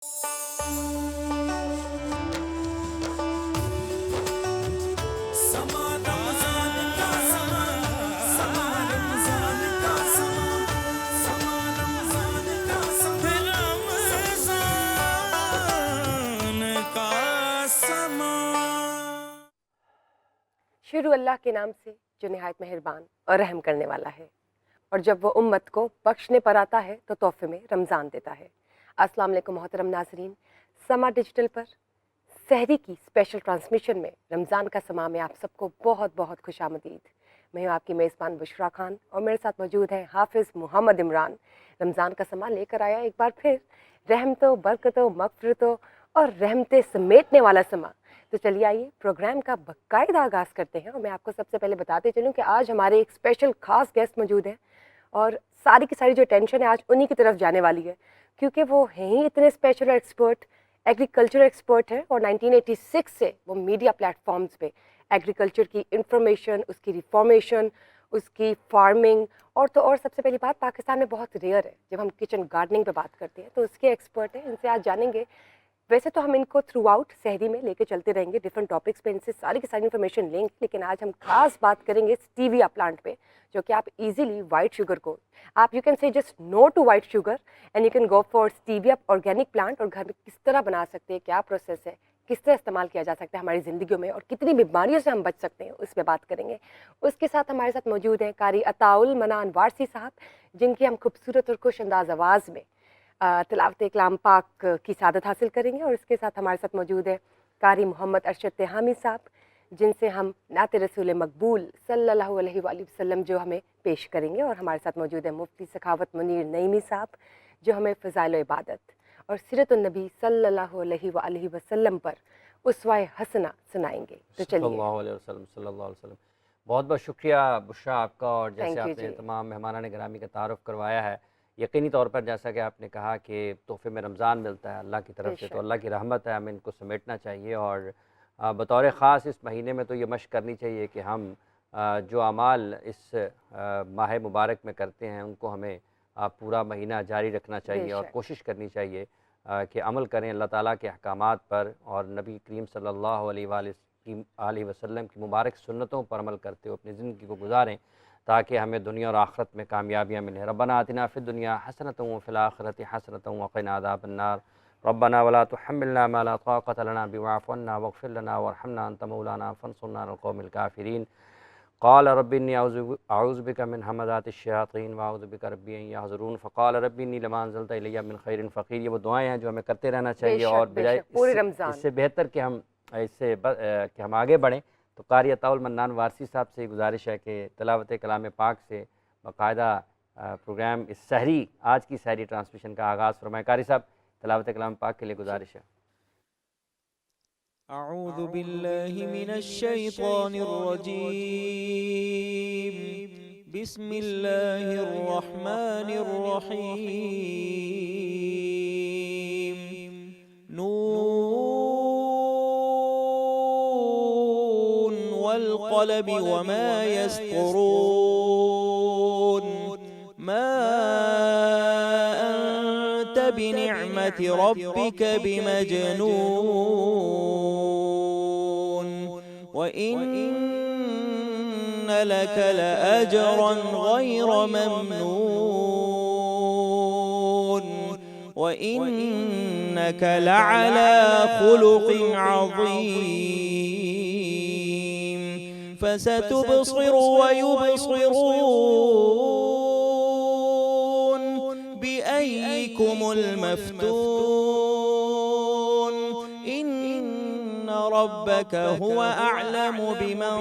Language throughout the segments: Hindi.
समा रमजान का समा, समा रमजान का समा, समा रमजान का समा, रमजान का समा। शुरू अल्लाह के नाम से जो निहायत मेहरबान और रहम करने वाला है, और जब वो उम्मत को बख्शने पर आता है तो तोहफे में रमज़ान देता है। अस्सलाम वालेकुम मोहतरम नाजरीन, समा डिजिटल पर सहरी की स्पेशल ट्रांसमिशन में रमज़ान का समा में आप सबको बहुत बहुत खुशामदीद। मैं हूँ आपकी मेज़बान बुशरा खान और मेरे साथ मौजूद हैं हाफिज़ मोहम्मद इमरान। रमज़ान का समा लेकर आया एक बार फिर रहमतों, बरकतों, मग़फ़िरतों और रहमतें समेटने वाला समा। तो चलिए आइए प्रोग्राम का बाकायदा आगाज़ करते हैं। और मैं आपको सबसे पहले बताते चलूँ कि आज हमारे एक स्पेशल ख़ास गेस्ट मौजूद हैं और सारी की सारी जो टेंशन है आज उन्हीं की तरफ जाने वाली है, क्योंकि वो हैं ही इतने स्पेशल एक्सपर्ट, एग्रीकल्चर एक्सपर्ट हैं। और 1986 से वो मीडिया प्लेटफॉर्म्स पे एग्रीकल्चर की इंफॉर्मेशन, उसकी रिफॉर्मेशन, उसकी फार्मिंग और सबसे पहली बात पाकिस्तान में बहुत रेयर है जब हम किचन गार्डनिंग पे बात करते हैं, तो उसके एक्सपर्ट हैं। इनसे आज जानेंगे। वैसे तो हम इनको थ्रू आउट सहरी में लेके चलते रहेंगे, डिफरेंट टॉपिक्स पे इनसे सारी की सारी इन्फॉर्मेशन लेंगे, लेकिन आज हम खास बात करेंगे स्टीविया प्लांट पे, जो कि आप इजीली वाइट शुगर को आप you can say just no to white sugar and you can go for stevia organic plant. और घर में किस तरह बना सकते हैं, क्या प्रोसेस है, किस तरह इस्तेमाल किया जा सकता है हमारी ज़िंदगियों में, और कितनी बीमारियों से हम बच सकते हैं, उस पर बात करेंगे। उसके साथ हमारे साथ मौजूद हैं कारी अताउल मनान वारसी साहब, जिनकी हम खूबसूरत और खुश अंदाज आवाज़ में तिलावत कलाम पाक की सादत हासिल करेंगे। और इसके साथ हमारे साथ मौजूद है कारी मोहम्मद अरशद तेहामी साहब, जिनसे हम नात रसूल मकबूल सल्लल्लाहु अलैहि वसल्लम जो हमें पेश करेंगे। और हमारे साथ मौजूद है मुफ्ती सखावत मुनीर नईमी साहब, जो हमें फ़ज़ाइल इबादत और सीरत नबी सल्लल्लाहु अलैहि वसल्लम पर उसवाए हसना सुनाएंगे। तो चलिए। सल्लल्लाहु अलैहि वसल्लम। बहुत बहुत शुक्रिया बुशरा आपका। और जैसे थैंक यू आपने जी। तमाम मेहमानान गिरामी का तारुफ़ करवाया है, यकीनी तौर पर जैसा कि आपने कहा कि तोहफ़े में रमज़ान मिलता है अल्लाह की तरफ से, तो बेशक। अल्लाह की रहमत है, हमें इनको समेटना चाहिए। और बतौर ख़ास इस महीने में तो ये मशक़ करनी चाहिए कि हम जो अमाल इस माह मुबारक में करते हैं उनको हमें पूरा महीना जारी रखना चाहिए और बेशक। कोशिश करनी चाहिए कि अमल करें अल्लाह ताला के अहकामात पर और नबी करीम सल्लल्लाहु अलैहि वसल्लम की मुबारक सुन्नतों पर अमल करते हुए अपनी ज़िंदगी को गुजारें, ताकि हमें दुनिया और आखिरत में कामयाबियाँ मिलें। रब्बना आतिना फिद दुनिया हसनतन व फिल आखिरति हसनतन व क़िना अज़ाबन्नार। रब्बना वला तुहम्मिलना मा ला ताक़त लना बिही वाअफ़ु अन्ना वग़फ़िर लना वरहमना अंत मौलाना फ़ंसुरना अलल क़ौमिल काफ़िरीन। क़ाल रब्बी इन्नी अऊज़ु बिका मिन हमाज़ातिश शयातीन व अऊज़ु बिका रब्बी अन यहज़ुरून। फ़क़ाल रब्बी इन्नी लिमा अंज़लता इलैय्या मिन ख़ैरिन फ़क़ीर। ये वो दुआएँ हैं जो हमें करते रहना चाहिए। बेशक और बजाय बेशक पूरे इससे रमज़ान। इससे बेहतर कि हम कि हम आगे बढ़ें, तो कारी अताउल मन्नान वारसी साहब से गुजारिश है कि तिलावत कलाम पाक से बाकायदा प्रोग्राम इस सहरी आज की सहरी ट्रांसमिशन का आगाज़ फरमाएँ। कारी साहब, तिलावत कलाम पाक के लिए गुजारिश है। अऊज़ु बिल्लाहि मिनश शैतानिर रजीम। बिस्मिल्लाहिर रहमानिर रहीम। नून वल क़लमि वमा यस्तुरून। मा अंत बिनिअमति रब्बिक बिमजनून। व इन्न लक लअजरन गैर ममनून। व इन्नक लअला खुलुक़िन अज़ीम। फसतुबसिरु व युबसिरून बिअय्यिकुमुल मफ्तून। इन्न रब्बक हुवा अअलमु बिमन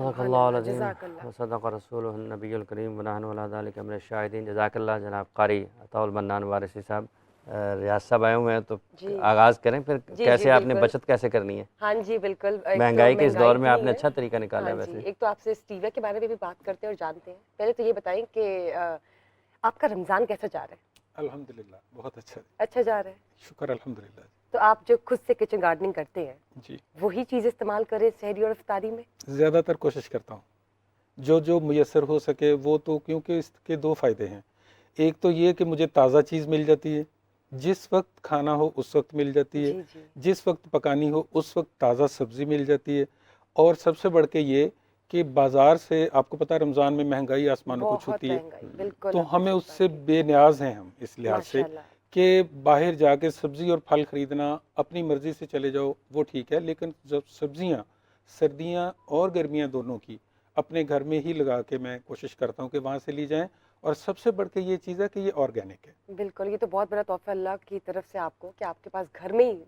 सदक़ल्लाहुल-अज़ीम जज़ाकल्लाह। व सदक़ रसूलुहुन नबियुल करीम व नहनु अला ज़ालिका मिनश शाहिदीन। जज़ाकल्लाह जनाब कारी अताउल मन्नान वारिसी साहब। रियाज साहब आए हुए हैं तो जी। आगाज़ करें फिर जी, कैसे जी, आपने बिल्कुल। बचत कैसे करनी है हाँ जी बिल्कुल। एक तो महंगाई के इस दौर में महंगाई आपने है। अच्छा तरीका निकाला है हाँ जी, वैसे। एक तो आपसे स्टीविया के बारे में भी बात करते हैं और जानते हैं। पहले तो ये बताएं कि आपका रमज़ान कैसा जा रहा है? अल्हम्दुलिल्लाह बहुत अच्छा, अच्छा जा रहा है। शुक्र अल्हम्दुलिल्लाह। तो आप जो खुद से किचन गार्डनिंग करते हैं जी वही चीज़ इस्तेमाल करें सहरी और इफ्तारी में? ज़्यादातर कोशिश करता हूँ जो मुयस्सर हो सके वो, तो क्योंकि इसके दो फ़ायदे हैं। एक तो ये कि मुझे ताज़ा चीज़ मिल जाती है, जिस वक्त खाना हो उस वक्त मिल जाती है, जी जी जिस वक्त पकानी हो उस वक्त ताज़ा सब्ज़ी मिल जाती है। और सबसे बढ़ के ये कि बाज़ार से आपको पता है रमज़ान में महंगाई आसमानों को बहुत छूती है, महंगाई बिल्कुल तो आपने हमें सही उससे बात की। बेनियाज हैं हम इस लिहाज से माशाल्लाह। कि बाहर जाके सब्ज़ी और फल ख़रीदना अपनी मर्ज़ी से चले जाओ वो ठीक है, लेकिन जब सब्ज़ियाँ सर्दियाँ और गर्मियाँ दोनों की अपने घर में ही लगा के मैं कोशिश करता हूँ कि वहाँ से ली जाएँ। और सबसे बढ़ के ये चीज़ है कि ये ऑर्गेनिक है। बिल्कुल, ये तो बहुत बड़ा तोहफा अल्लाह की तरफ से आपको कि आपके पास घर में ही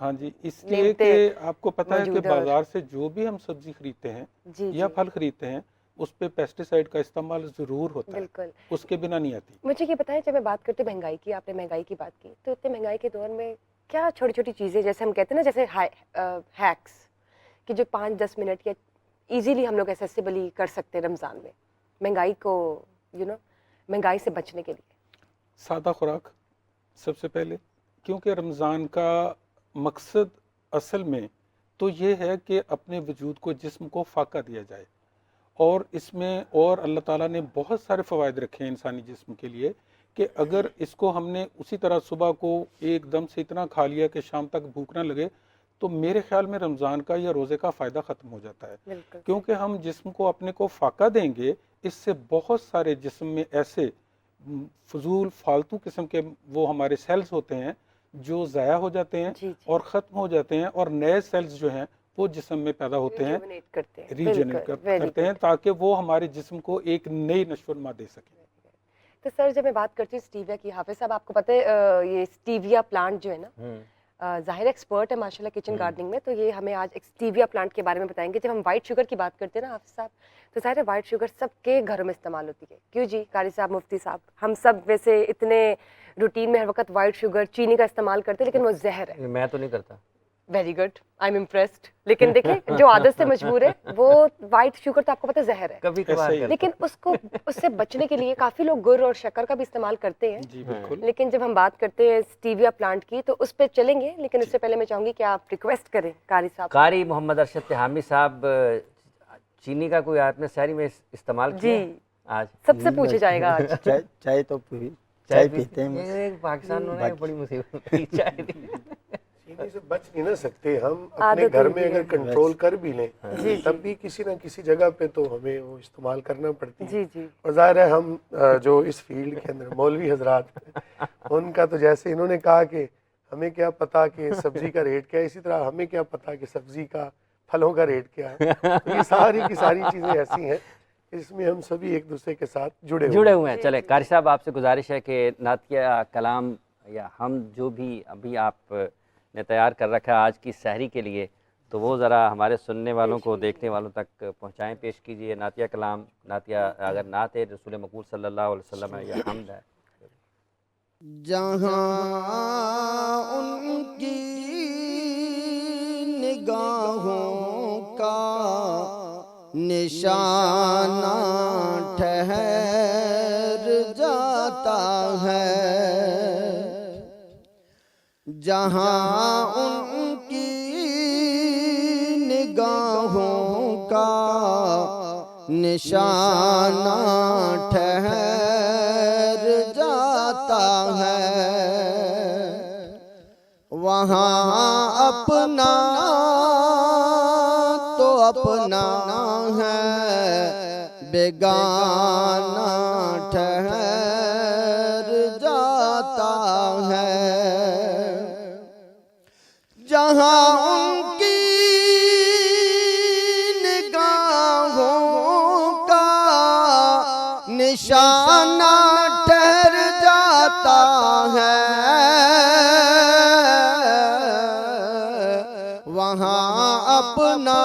हाँ जी, इसलिए नेमतें कि आपको पता है कि मौजूद है और बाज़ार से जो भी हम सब्ज़ी खरीदते हैं जी या जी फल खरीदते हैं उस पे पेस्टिसाइड का इस्तेमाल ज़रूर होता है, बिल्कुल। उसके बिना नहीं आती। मुझे ये बताएं, जब मैं बात करती हूँ महंगाई की, आपने महंगाई की बात की, तो इतने महंगाई के दौर में क्या छोटी छोटी चीज़ें, जैसे हम कहते हैं ना, जैसे हैक्स कि जो 5-10 मिनट या इजीली हम लोग एक्सेसिबली कर सकते हैं रमज़ान में महंगाई को महंगाई से बचने के लिए? सादा खुराक सबसे पहले, क्योंकि रमज़ान का मकसद असल में तो ये है कि अपने वजूद को, जिस्म को फाका दिया जाए। और इसमें और अल्लाह ताला ने बहुत सारे फ़वाइद रखे हैं इंसानी जिस्म के लिए कि अगर इसको हमने उसी तरह सुबह को एकदम से इतना खा लिया कि शाम तक भूख ना लगे, तो मेरे ख्याल में रमज़ान का या रोज़े का फ़ायदा ख़त्म हो जाता है। बिल्कुल क्योंकि हम जिस्म को अपने को फाका देंगे, इससे बहुत सारे जिस्म में ऐसे फजूल फालतू किस्म के वो हमारे सेल्स होते हैं जो ज़ाया हो जाते हैं जी जी और ख़त्म हो जाते हैं, और नए सेल्स जो हैं वो जिस्म में पैदा होते हैं, रिजुविनेट करते हैं। रीजनरेट बिल्कुल, वेरी करते हैं, गुड। ताकि वो हमारे जिस्म को एक नई नशोनमा दे सके। तो सर, जब मैं बात करती हूँ स्टीविया की, हाफिज साहब आपको पता है ये स्टीविया प्लांट जो है ना, ज़ाहिर एक्सपर्ट है माशाल्लाह किचन गार्डनिंग में, तो ये हमें आज एक स्टीविया प्लांट के बारे में बताएंगे। जब हम वाइट शुगर की बात करते हैं ना हाफिज साहब, तो ज़ाहिर है वाइट शुगर सबके घरों में इस्तेमाल होती है। क्यों जी कारी साहब, मुफ्ती साहब, हम सब वैसे इतने रूटीन में हर वक्त वाइट शुगर, चीनी का इस्तेमाल करते हैं, लेकिन वो जहर है। मैं तो नहीं करता। Very good, I am impressed. लेकिन देखिए, जो आदत से मजबूर है वो वाइट शुगर तो आपको पता है जहर है, कभी ऐसा कभार ही है। करता। लेकिन उसको उससे बचने के लिए काफ़ी लोग गुड़ और शक्कर का भी इस्तेमाल करते हैं। जी बिल्कुल। लेकिन जब हम बात करते हैं स्टीविया प्लांट की, तो उस पर चलेंगे, लेकिन उससे पहले मैं चाहूंगी कि आप रिक्वेस्ट करें कारी साहब। कारी मोहम्मद अरशद तिहामी साहब, चीनी का कोई आपने सहरी में इस्तेमाल जी, किया आज? सबसे पूछे जाएगा आज। चाय चाय तो चाय पीते हैं बस। ये पाकिस्तान में बड़ी मुसीबत है, चाय दी। चीनी से बच नहीं ना सकते हम, अपने आदत घर हुई में है। अगर कंट्रोल कर भी लें जी, तब भी किसी ना किसी जगह पे तो हमें वो इस्तेमाल करना पड़ती है। जी जी और जाहिर है हम जो इस फील्ड के अंदर मौलवी हजरात हैं, उनका तो जैसे इन्होंने कहा कि हमें क्या पता कि सब्जी का रेट क्या है, इसी तरह हमें क्या पता कि सब्जी का, फलों का रेट क्या है। तो ये सारी की सारी चीज़ें ऐसी हैं इसमें हम सभी एक दूसरे के साथ जुड़े हुए हैं। चले कारी साहब, आपसे गुजारिश है कि नातिया कलाम या हम जो भी अभी आप ने तैयार कर रखा है आज की सहरी के लिए, तो वो ज़रा हमारे सुनने वालों को, देखने वालों तक पहुँचाएँ, पेश कीजिए। नातिया कलाम, नातिया अगर नात रसूल मकबूल सल्लल्लाहु अलैहि वसल्लम है या हम्द है। जहाँ उनकी निगाहों का निशाना ठहर जाता है, जहाँ उनकी निगाहों का निशाना ठहर वहाँ अपना तो अपना है, बेगाना ठहर जाता है। जहाँ उनकी निगाहों का निशाना ठहर जाता है, वहाँ अपना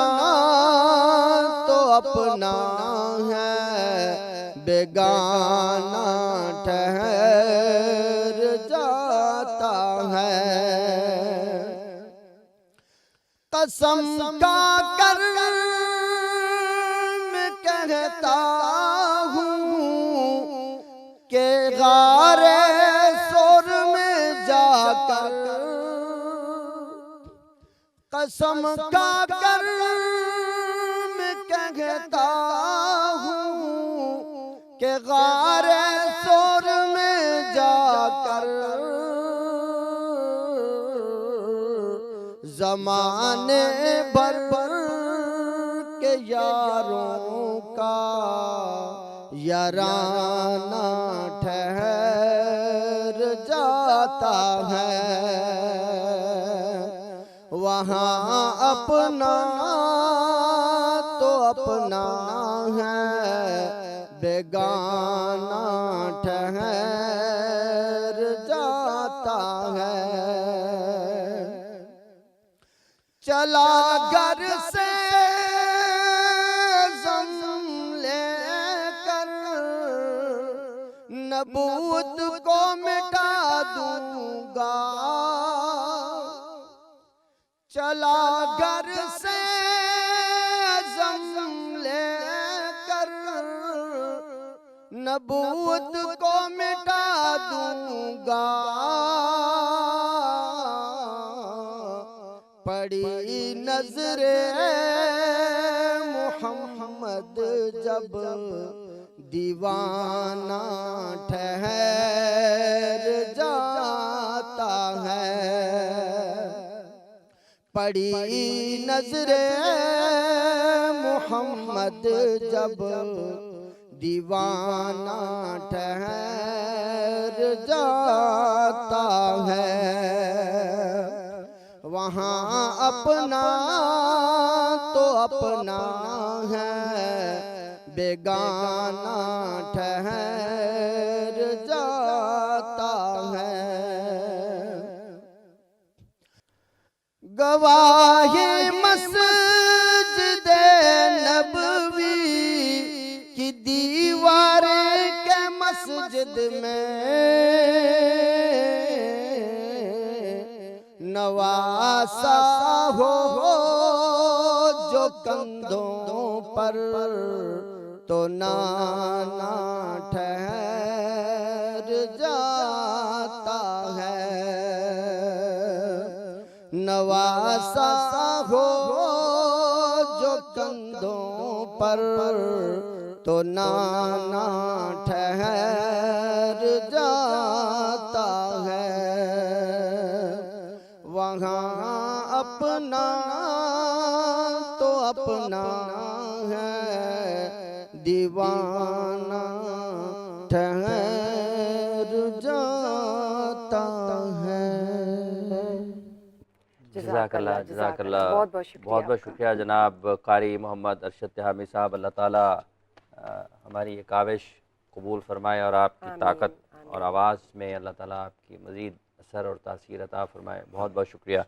तो अपना है, बेगाना ठहर जाता है। कसम का कर मैं कहता हूँ कि गारे सुर में जाकर, कसम का कर मैं कहता हूँ कि गारे सुर में जाकर ज़माने भर के यारों का याराना ठहर जाता है, वहाँ अपना तो अपना है, बेगाना ठहर जाता है। चला घर से ज़म लेकर नबूत को मिटा दूंगा, चला घर से ज़म लेकर नबूत को मिटा दूंगा। पड़ी नजरे मोहम्मद जब दीवाना ठहर जाता है, पड़ी नजरे मोहम्मद जब दीवाना ठहर जाता है, वहाँ अपना तो अपना है, बेगाना ठहर जाता है। गवाही मस्जिद नबवी की दीवार के मस्जिद में नवासा हो जो कंधों पर तो नाना ठहर जाता है, नवासा हो जो कंधों पर तो नाना ठहर जाता है, वहाँ अपना तो अपना है, दीवाना ठहर जाता है। जज़ाकल्लाह जज़ाकल्लाह, बहुत बहुत शुक्रिया बहुत बहुत आपका। शुक्रिया जनाब कारी मोहम्मद अरशद तहामी साहब। अल्लाह ताला हमारी ये काविश कबूल फरमाए और आपकी आमीन, ताकत आमीन। और आवाज़ में अल्लाह ताला आपकी मज़ीद असर और तासीर अता फरमाए। बहुत बहुत शुक्रिया।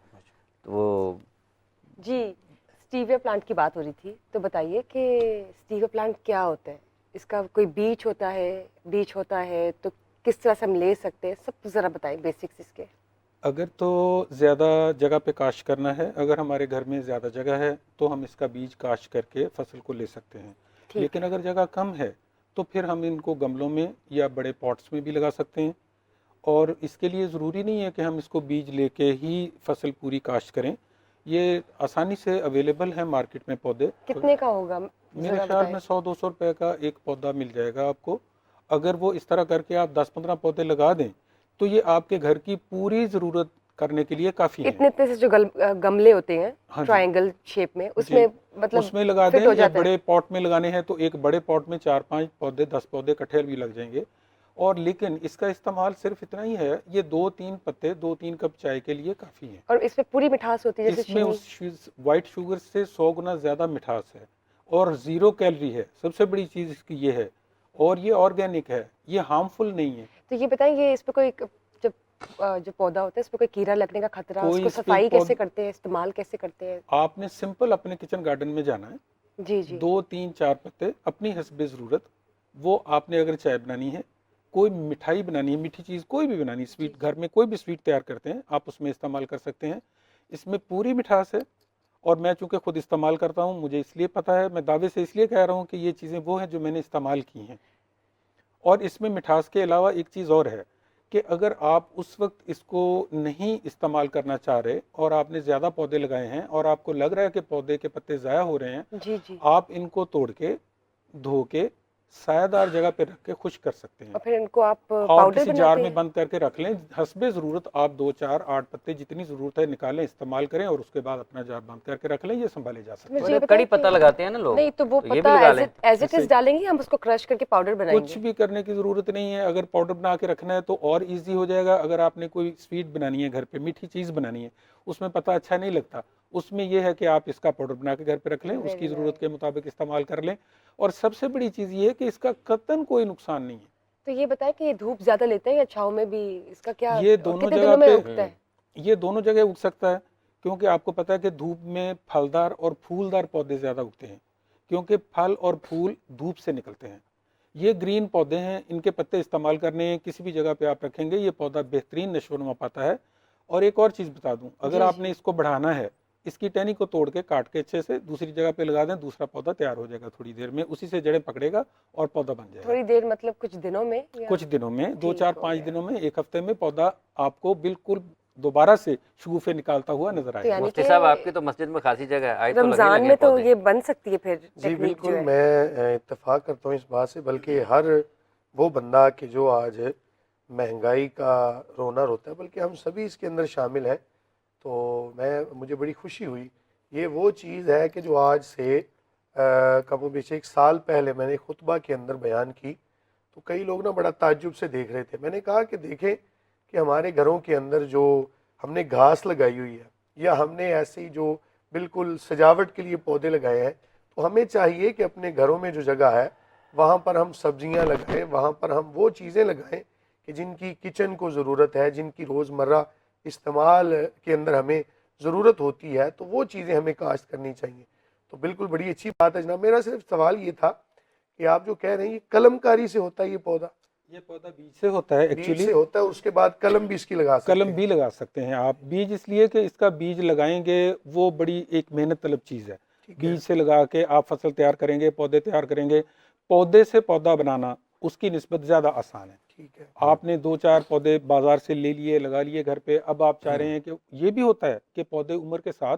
तो जी, स्टीविया प्लांट की बात हो रही थी, तो बताइए कि स्टीविया प्लांट क्या होता है? इसका कोई बीज होता है तो किस तरह से हम ले सकते हैं, सब ज़रा बताएं बेसिक्स इसके। अगर तो ज़्यादा जगह पे काश्त करना है, अगर हमारे घर में ज़्यादा जगह है तो हम इसका बीज काश्त करके फसल को ले सकते हैं। ठीक लेकिन है। अगर जगह कम है तो फिर हम इनको गमलों में या बड़े पॉट्स में भी लगा सकते हैं। और इसके लिए ज़रूरी नहीं है कि हम इसको बीज लेके ही फसल पूरी काश्त करें, ये आसानी से अवेलेबल है मार्केट में पौधे। कितने का होगा? मेरे ज़रा ख्याल बताएं। में 100-200 रुपए का एक पौधा मिल जाएगा आपको। अगर वो इस तरह करके आप 10-15 पौधे लगा दें तो ये आपके घर की पूरी ज़रूरत करने के लिए काफ़ी इतने है। इतने से जो गमले होते हैं हाँ जी, ट्रायंगल शेप में, जी, उसमें मतलब उसमें लगा फिट दें, हो या जाता है। बड़े पॉट में लगाने हैं तो एक बड़े पॉट में 4-5 पौधे, 10 पौधे कटहल भी लग जाएंगे। और लेकिन इसका इस्तेमाल सिर्फ इतना ही है, ये 2-3 पत्ते 2-3 कप चाय के लिए काफ़ी हैं। और इसमें पूरी मिठास होती है जैसे इसमें चीनी। उस वाइट शुगर से 100 गुना ज़्यादा मिठास है और 0 कैलोरी है। सबसे बड़ी चीज़ इसकी ये है, और ये ऑर्गेनिक है, ये हार्मफुल नहीं है। तो ये बताएं, ये इस पे कोई जब जो पौधा होता है इस पे कोई कीड़ा लगने का खतरा, कोई उसको इस पे सफाई कैसे करते हैं, इस्तेमाल कैसे करते हैं? आपने सिंपल अपने किचन गार्डन में जाना है, जी जी। 2-3-4 पत्ते अपनी हस्बे ज़रूरत, वो आपने अगर चाय बनानी है, कोई मिठाई बनानी है, मीठी चीज़ कोई भी बनानी है, स्वीट, घर में कोई भी स्वीट तैयार करते हैं आप उसमें इस्तेमाल कर सकते हैं। इसमें पूरी मिठास है, और मैं चूँकि खुद इस्तेमाल करता हूँ, मुझे इसलिए पता है, मैं दावे से इसलिए कह रहा हूँ कि ये चीज़ें वो हैं जो मैंने इस्तेमाल की हैं। और इसमें मिठास के अलावा एक चीज़ और है कि अगर आप उस वक्त इसको नहीं इस्तेमाल करना चाह रहे और आपने ज़्यादा पौधे लगाए हैं और आपको लग रहा है कि पौधे के पत्ते ज़ाया हो रहे हैं, जी जी। आप इनको तोड़ के, धो के, सायादार जगह पे रख के खुश्क कर सकते हैं और फिर इनको आप और पाउडर किसी जार बनाते में हैं? बंद करके रख लें। हस्बे ज़रूरत आप 2-4-8 पत्ते जितनी ज़रूरत है निकालें, इस्तेमाल करें और उसके बाद अपना जार बंद करके रख लें, ये संभाले जा सकते हैं। मुझे ये और बताएं कड़ी पत्ता कि- लगाते हैं ना लोग, नहीं तो वो तो ये भी पता लगा लें। एज इट इज डालेंगे, हम उसको क्रश करके पाउडर कुछ बनाएंगे? भी करने की ज़रूरत नहीं है। अगर पाउडर बना के रखना है तो और इजी हो जाएगा। अगर आपने कोई स्वीट बनानी है घर पे, मीठी चीज़ बनानी है, उसमें पता अच्छा नहीं लगता, उसमें यह है कि आप इसका पाउडर बना के घर पे रख लें, उसकी ज़रूरत के मुताबिक इस्तेमाल कर लें। और सबसे बड़ी चीज़ ये है कि इसका कतन कोई नुकसान नहीं है। तो ये बताएं कि ये धूप ज्यादा लेते हैं या छांव में भी, इसका क्या ये दोनों कितने जगह दिनों में पे उगता है? ये दोनों जगह उग सकता है, क्योंकि आपको पता है कि धूप में फलदार और फूलदार पौधे ज़्यादा उगते हैं, क्योंकि फल और फूल धूप से निकलते हैं। ये ग्रीन पौधे हैं, इनके पत्ते इस्तेमाल करने हैं, किसी भी जगह पे आप रखेंगे ये पौधा बेहतरीन नशोनुमा पाता है। और एक और चीज़ बता दूं, अगर जी, आपने इसको बढ़ाना है, इसकी टहनी को तोड़ के काट के अच्छे से दूसरी जगह पे लगा दें, दूसरा पौधा तैयार हो जाएगा थोड़ी देर में, उसी से जड़ें पकड़ेगा और पौधा बन जाएगा। थोड़ी देर मतलब कुछ दिनों में या? कुछ दिनों में, 2, ठीक 4, हो 5 गया। दिनों में, 1 हफ्ते में पौधा आपको बिल्कुल दोबारा से शगुफे निकालता हुआ नजर तो आएगा। यानी मुफ्ती कि साहब, आपकी तो मस्जिद में खासी जगह है, आज तो लगे रमजान लगे में तो पौधे। ये बन सकती है फिर जी टेक्निक बिल्कुल, जो है। मैं इत्तेफाक करता हूँ इस बात से। बल्कि हर वो बंदा कि जो आज महंगाई का रोना रोता है, बल्कि हम सभी इसके अंदर शामिल हैं। तो मुझे बड़ी खुशी हुई। ये वो चीज़ है कि जो आज से कम बेश 1 साल पहले मैंने खुतबा के अंदर बयान की, तो कई लोग ना बड़ा ताज्जुब से देख रहे थे। मैंने कहा कि देखें कि हमारे घरों के अंदर जो हमने घास लगाई हुई है, या हमने ऐसे ही जो बिल्कुल सजावट के लिए पौधे लगाए हैं, तो हमें चाहिए कि अपने घरों में जो जगह है वहाँ पर हम सब्जियाँ लगाएं, वहाँ पर हम वो चीज़ें लगाएं कि जिनकी किचन को ज़रूरत है, जिनकी रोज़मर्रा इस्तेमाल के अंदर हमें ज़रूरत होती है, तो वो चीज़ें हमें काश्त करनी चाहिए। तो बिल्कुल बड़ी अच्छी बात है जनाब। मेरा सिर्फ सवाल ये था कि आप जो कह रहे हैं ये कलमकारी से होता है, ये पौधा बीज से होता है बीज एक्चुअली। से होता है, उसके बाद कलम भी इसकी लगा सकते कलम हैं। भी लगा सकते हैं आप। बीज इसलिए कि इसका बीज लगाएंगे वो बड़ी एक मेहनत तलब चीज़ है। बीज से लगा के आप फसल तैयार करेंगे, पौधे तैयार करेंगे। पौधे से पौधा बनाना उसकी निस्बत ज़्यादा आसान है। ठीक है। आपने 2-4 पौधे बाजार से ले लिए, लगा लिए घर पे। अब आप चाह रहे हैं कि ये भी होता है कि पौधे उम्र के साथ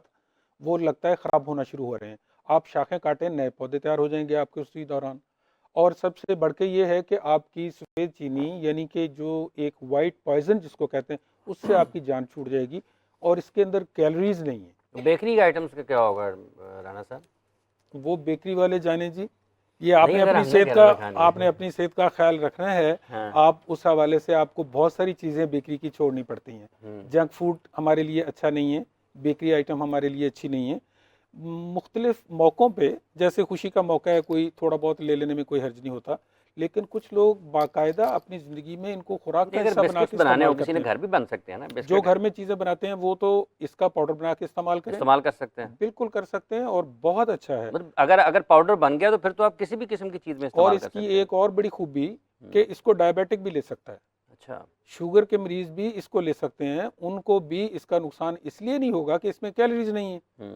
वो लगता है ख़राब होना शुरू हो रहे हैं, आप शाखें काटें, नए पौधे तैयार हो जाएंगे आपके उसी दौरान। और सबसे बढ़ के ये है कि आपकी सफ़ेद चीनी, यानी कि जो एक वाइट पॉइजन जिसको कहते हैं, उससे आपकी जान छूट जाएगी। और इसके अंदर कैलोरीज नहीं है। तो बेकरी के आइटम्स का क्या होगा राना साहब? वो बेकरी वाले जाने जी, ये नहीं, आपने अगर अपनी हमने सेहत घर का में खानी है। आपने अपनी सेहत का ख्याल रखना है। हाँ। आप उस हवाले से आपको बहुत सारी चीज़ें बेकरी की छोड़नी पड़ती हैं। जंक फूड हमारे लिए अच्छा नहीं है, बेकरी आइटम हमारे लिए अच्छी नहीं है। मुख्तलिफ मौक़ों पे, जैसे खुशी का मौका है, कोई थोड़ा बहुत ले लेने में कोई हर्ज नहीं होता, लेकिन कुछ लोग बाकायदा अपनी ज़िंदगी में इनको खुराक का अगर हिस्सा बना बिस्किट के बनाने हो इस्तेमाल किसी करते ने, हैं। घर भी बन सकते हैं ना जो बिस्किट, घर में चीज़ें बनाते हैं वो तो इसका पाउडर बना के इस्तेमाल करें, इस्तेमाल कर सकते हैं। बिल्कुल कर सकते हैं और बहुत अच्छा है। मतलब अगर पाउडर बन गया तो फिर तो आप किसी भी किस्म की चीज़ में और इस्तेमाल कर सकते इसकी हैं। एक और बड़ी खूबी कि इसको डायबिटिक भी ले सकता है। अच्छा। शुगर के मरीज भी इसको ले सकते हैं, उनको भी इसका नुकसान इसलिए नहीं होगा कि इसमें कैलोरीज नहीं है,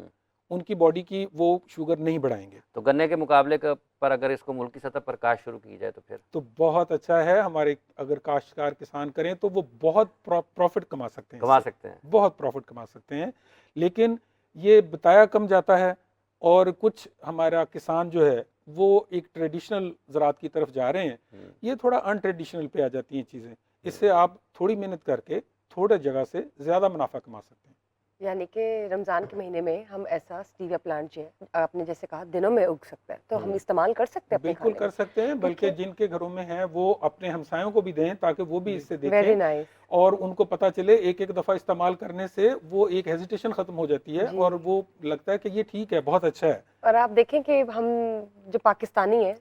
उनकी बॉडी की वो शुगर नहीं बढ़ाएंगे। तो गन्ने के मुकाबले पर अगर इसको मुल्क की सतह पर काश्त शुरू की जाए तो फिर तो बहुत अच्छा है। हमारे अगर काश्तकार किसान करें तो वो बहुत प्रॉफिट कमा सकते हैं, कमा सकते हैं। बहुत प्रॉफिट कमा सकते हैं। लेकिन ये बताया कम जाता है, और कुछ हमारा किसान जो है वो एक ट्रेडिशनल ज़रात की तरफ जा रहे हैं, ये थोड़ा अनट्रेडिशनल पे आ जाती हैं चीज़ें। इससे आप थोड़ी मेहनत करके थोड़े जगह से ज़्यादा मुनाफा कमा सकते हैं। यानी कि रमज़ान के महीने में हम ऐसा स्टीविया प्लांट जो है आपने जैसे कहा दिनों में उग सकता है, तो हम इस्तेमाल कर सकते हैं अपने बिल्कुल खाने कर में। सकते हैं, बल्कि जिनके घरों में है वो अपने हमसायों को भी दें ताकि वो भी इससे वेरी देखें नाइस। और उनको पता चले। एक एक दफ़ा इस्तेमाल करने से वो एक हेजिटेशन ख़त्म हो जाती है जी। और वो लगता है कि ये ठीक है, बहुत अच्छा है। और आप देखें कि हम जो पाकिस्तानी हैं,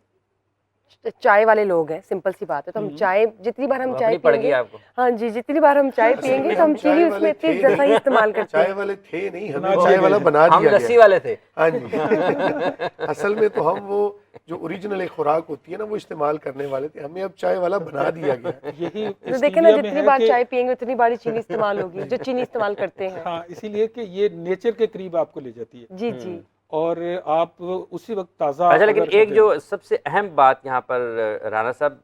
चाय वाले लोग हैं, सिंपल सी बात है, तो हम चाय जितनी बार हम वो चाय अपनी पड़ गई पियेंगे, आपको। हाँ जी, जितनी बार हम चाय असल पियेंगे में तो हम हम चाय चीनी वाले उसमें इतनी थे ज़्यादा ही नहीं। इस्तेमाल करते चाय हैं। वाले थे नहीं, बना हमें दिया चाय गया वाला है। बना हम दिया लस्सी गया। वाले थे। हाँ जी। असल में तो हम वो जो ओरिजिनल एक खुराक होती है ना वो इस्तेमाल करने वाले थे, हमें अब चाय वाला बना दिया गया है। यही तो देखें ना, स्टीविया में जितनी है बार कि चाय पियेंगे उतनी बार ही चीनी इस्तेमाल होगी, जो चीनी इस्तेमाल करते हैं। हाँ, इसीलिए कि ये नेचर के करीब आपको ले जाती है जी जी। और आप उसी वक्त ताज़ा। अच्छा, लेकिन अगर एक कभी- जो सबसे अहम बात यहाँ पर राना साहब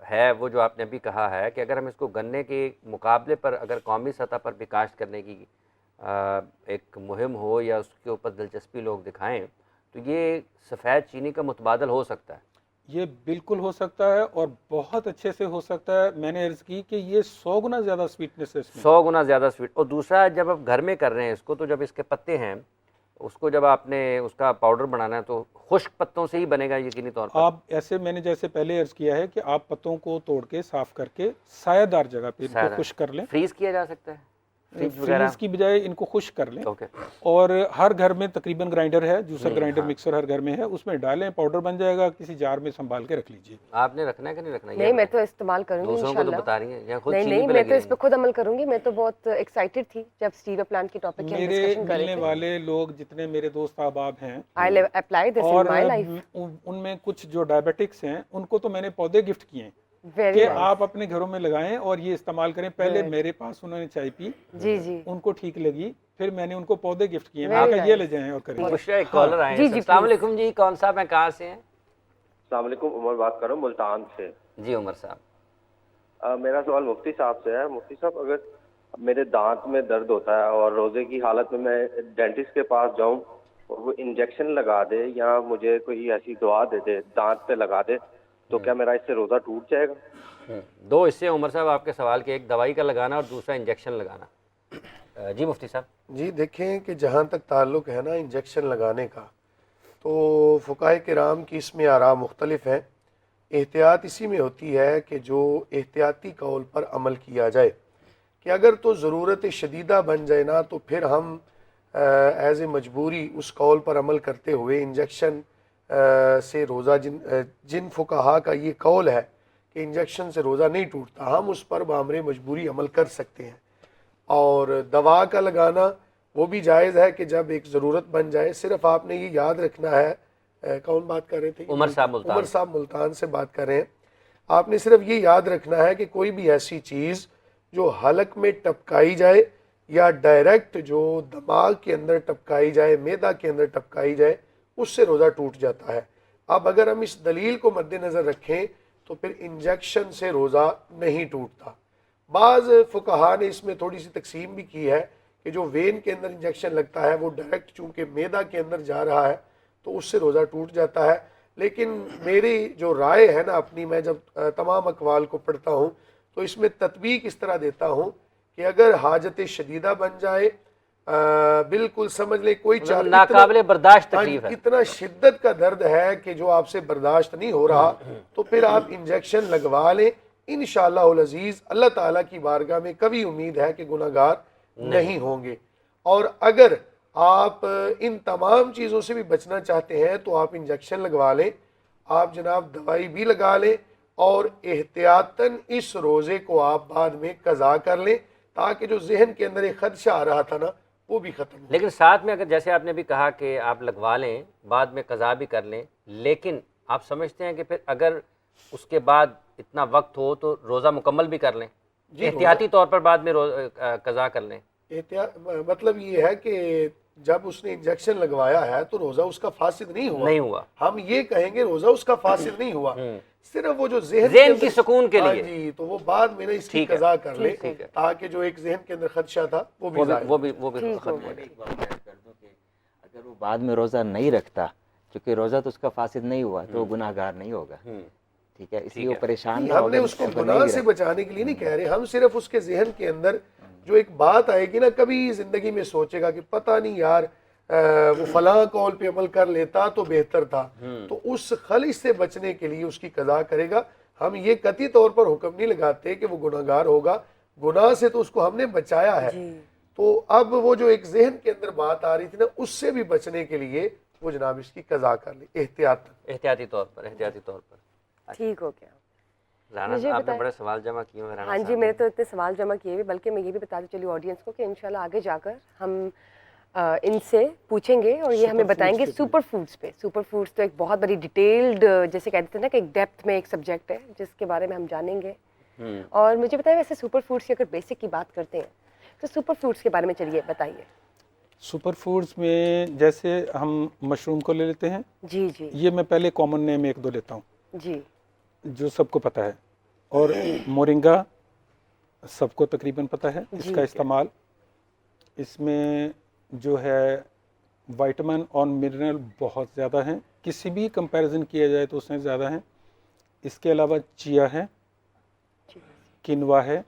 है वो जो आपने अभी कहा है कि अगर हम इसको गन्ने के मुकाबले पर अगर कौमी सतह पर भी काश्त करने की एक मुहिम हो या उसके ऊपर दिलचस्पी लोग दिखाएं तो ये सफ़ेद चीनी का मुतबादल हो सकता है। ये बिल्कुल हो सकता है और बहुत अच्छे से हो सकता है। मैंने अर्ज़ की कि ये 100 गुना ज़्यादा स्वीटनेस है इसमें। 100 गुना ज़्यादा स्वीट। और दूसरा, जब आप घर में कर रहे हैं इसको तो जब इसके पत्ते हैं उसको जब आपने उसका पाउडर बनाना है तो खुश्क पत्तों से ही बनेगा यकीनी तौर पर। आप ऐसे, मैंने जैसे पहले अर्ज़ किया है कि आप पत्तों को तोड़ के साफ़ करके सायादार जगह पे इनको सायादार। खुश्क कर लें। फ्रीज किया जा सकता है, फ्रिज वगैरह। फ्रीज की बजाय इनको खुश्क कर लें। ओके। और हर घर में तकरीबन ग्राइंडर है, जूसर ग्राइंडर, हाँ। मिक्सर हर घर में है, उसमें डालें, पाउडर बन जाएगा। किसी जार में संभाल के रख लीजिए। आपने रखना है कि नहीं रखना? नहीं, मैं तो इस्तेमाल करूंगी दूसरों को तो इंशाल्लाह। बता रही हैं या खुद नहीं चीनी नहीं, पे मैं लगी तो इस रही पे खुद अमल करूंगी। मैं तो बहुत एक्साइटेड थी जब स्टीविया प्लांट की टॉपिक की हम मेरे डिस्कशन कर मिलने रहे थे। वाले लोग जितने मेरे दोस्त अहबाब हैं I will apply this in और माय लाइफ। उनमें कुछ जो डायबिटिक्स हैं उनको तो मैंने पौधे गिफ्ट किए हैं वेरी कि नाइस। आप अपने घरों में लगाएं और ये इस्तेमाल करें। पहले Good. मेरे पास उन्होंने चाय पी, जी जी। उनको ठीक लगी, फिर मैंने उनको पौधे गिफ्ट किए। मैं Very कहा ये nice. ले जाएं और करें। बुशरा, एक कॉलर आए जी, हैं। जी, अस्सलाम please. वालेकुम जी, कौन साहब हैं, कहाँ से हैं? अस्सलाम वालेकुम, उमर बात कर रहा हूँ मुल्तान से। जी उमर साहब। मेरा सवाल मुफ्ती साहब से है। मुफ्ती साहब, अगर मेरे दांत में दर्द होता है और रोज़े की हालत में मैं डेंटिस्ट के पास जाऊं और वो इंजेक्शन लगा दे या मुझे कोई ऐसी दवा दे दे, दांत पे लगा दे, तो क्या मेरा इससे रोज़ा टूट जाएगा? दो हिस्से उमर साहब आपके सवाल के, एक दवाई का लगाना और दूसरा इंजेक्शन लगाना। जी मुफ्ती साहब। जी देखें कि जहाँ तक ताल्लुक़ है ना इंजेक्शन लगाने का, तो फ़ुक़ाए किराम की इसमें आरा मुख्तलिफ हैं। एहतियात इसी में होती है कि जो एहतियाती कौल पर अमल किया जाए कि अगर तो ज़रूरत शदीदा बन जाए ना तो फिर हम एज़ ए मजबूरी उस कौल पर अमल करते हुए इंजेक्शन से रोज़ा जिन फ़ुक़हा का ये कौल है कि इंजेक्शन से रोज़ा नहीं टूटता, हम उस पर बामरे मजबूरी अमल कर सकते हैं। और दवा का लगाना वो भी जायज़ है कि जब एक ज़रूरत बन जाए। सिर्फ आपने ये याद रखना है, कौन बात कर रहे थे? उमर साहब मुल्तान। उमर साहब मुल्तान से बात कर रहे हैं। आपने सिर्फ ये याद रखना है कि कोई भी ऐसी चीज़ जो हलक में टपकाई जाए या डायरेक्ट जो दिमाग के अंदर टपकाई जाए, मैदा के अंदर टपकाई जाए, उससे रोज़ा टूट जाता है। अब अगर हम इस दलील को मद्देनज़र रखें तो फिर इंजेक्शन से रोज़ा नहीं टूटता। बाज़ फ़ुक़हा ने इसमें थोड़ी सी तकसीम भी की है कि जो वेन के अंदर इंजेक्शन लगता है वो डायरेक्ट चूँकि मैदा के अंदर जा रहा है तो उससे रोज़ा टूट जाता है। लेकिन मेरी जो राय है ना अपनी, मैं जब तमाम अक़वाल को पढ़ता हूँ तो इसमें तत्बीक इस तरह देता हूँ कि अगर हाजत शदीदा बन जाए, बिल्कुल समझ ले कोई नाकाबिले बर्दाश्त तकलीफ है, इतना शिद्दत का दर्द है कि जो आपसे बर्दाश्त नहीं हो रहा, तो फिर आप इंजेक्शन लगवा लें। इंशाअल्लाह अज़ीज़ अल्लाह ताला की बारगाह में कभी उम्मीद है कि गुनाहगार नहीं होंगे। और अगर आप इन तमाम चीज़ों से भी बचना चाहते हैं तो आप इंजेक्शन लगवा लें, आप जनाब दवाई भी लगा लें और एहतियातन इस रोज़े को आप बाद में कज़ा कर लें ताकि जो जहन के अंदर एक खदशा आ रहा था ना वो भी ख़त्म हो। लेकिन साथ में अगर जैसे आपने भी कहा कि आप लगवा लें बाद में कज़ा भी कर लें, लेकिन आप समझते हैं कि फिर अगर उसके बाद इतना वक्त हो तो रोज़ा मुकम्मल भी कर लें, एहतियाती तौर पर बाद में कज़ा कर लें? मतलब ये है कि जब उसने इंजेक्शन लगवाया है तो रोज़ा उसका फासिद नहीं हुआ। हम ये कहेंगे रोज़ा उसका फासिद नहीं हुआ, सिर्फ वो जो जहन की सुकून के लिए जी, तो वो बाद में ना इसकी कज़ा कर ले ताकि जो एक जहन के अंदर खदशा था वो भी खत्म हो जाए। अगर वो बाद में रोज़ा नहीं रखता, क्योंकि रोज़ा तो उसका फासिद नहीं हुआ तो वो गुनाहगार नहीं होगा। ठीक है, इसलिए वो परेशान ना हो। हमने उसको गुनाह से बचाने के लिए नहीं कह रहे, हम सिर्फ उसके जहन के अंदर जो एक बात आएगी ना, कभी ज़िंदगी में सोचेगा कि पता नहीं यार वो फलां कौल पे अमल कर लेता तो बेहतर था, तो उस खलिश से बचने के लिए उसकी कज़ा करेगा। हम ये कतई तौर पर हुक्म नहीं लगाते कि वो गुनाहगार होगा, गुनाह से तो उसको हमने बचाया है। तो अब वो जो एक जहन के अंदर बात आ रही थी ना, उससे भी बचने के लिए वो जनाब इसकी कज़ा कर ले एहतियाती तौर पर। ठीक हो गया। राना मुझे साहब, आपने बताएं। बड़े सवाल जमा किए हैं राना हाँ जी, साहब मैंने ने। तो इतने सवाल जमा किए हुए, बल्कि मैं ये भी बताती चली ऑडियंस को कि इंशाल्लाह आगे जाकर हम इनसे पूछेंगे और ये हमें सुपर बताएंगे फूड्स के सुपर फूड्स पे। सुपर फूड्स तो एक बहुत बड़ी डिटेल्ड, जैसे कहते थे ना कि एक डेप्थ में एक सब्जेक्ट है जिसके बारे में हम जानेंगे। और मुझे बताइए, वैसे सुपर फूड्स की अगर बेसिक की बात करते हैं तो सुपर फूड्स के बारे में चलिए बताइए। सुपर फूड्स में जैसे हम मशरूम को ले लेते हैं, जी जी ये मैं पहले कॉमन नेम एक दो लेता हूँ जी जो सबको पता है। और मोरिंगा सबको तकरीबन पता है जी, इसका इस्तेमाल। इसमें जो है विटामिन और मिनरल बहुत ज़्यादा हैं, किसी भी कंपैरिजन किया जाए तो उसमें ज़्यादा हैं। इसके अलावा चिया है, किनवा है,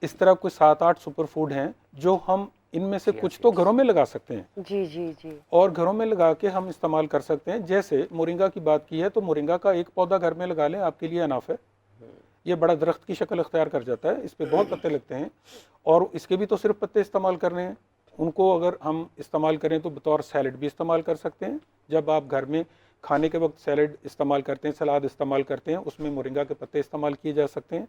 इस तरह कोई 7-8 सुपर फूड हैं जो हम इनमें से कुछ तो घरों में लगा सकते हैं जी जी जी और घरों में लगा के हम इस्तेमाल कर सकते हैं। जैसे मोरिंगा की बात की है तो मोरिंगा का एक पौधा घर में लगा लें, आपके लिए अनाफ है। ये बड़ा दरख्त की शक्ल अख्तियार कर जाता है, इस पे बहुत पत्ते लगते हैं और इसके भी तो सिर्फ पत्ते इस्तेमाल करने हैं। उनको अगर हम इस्तेमाल करें तो बतौर सैलड भी इस्तेमाल कर सकते हैं। जब आप घर में खाने के वक्त सैलड इस्तेमाल करते हैं, सलाद इस्तेमाल करते हैं, उसमें मोरिंगा के पत्ते इस्तेमाल किए जा सकते हैं।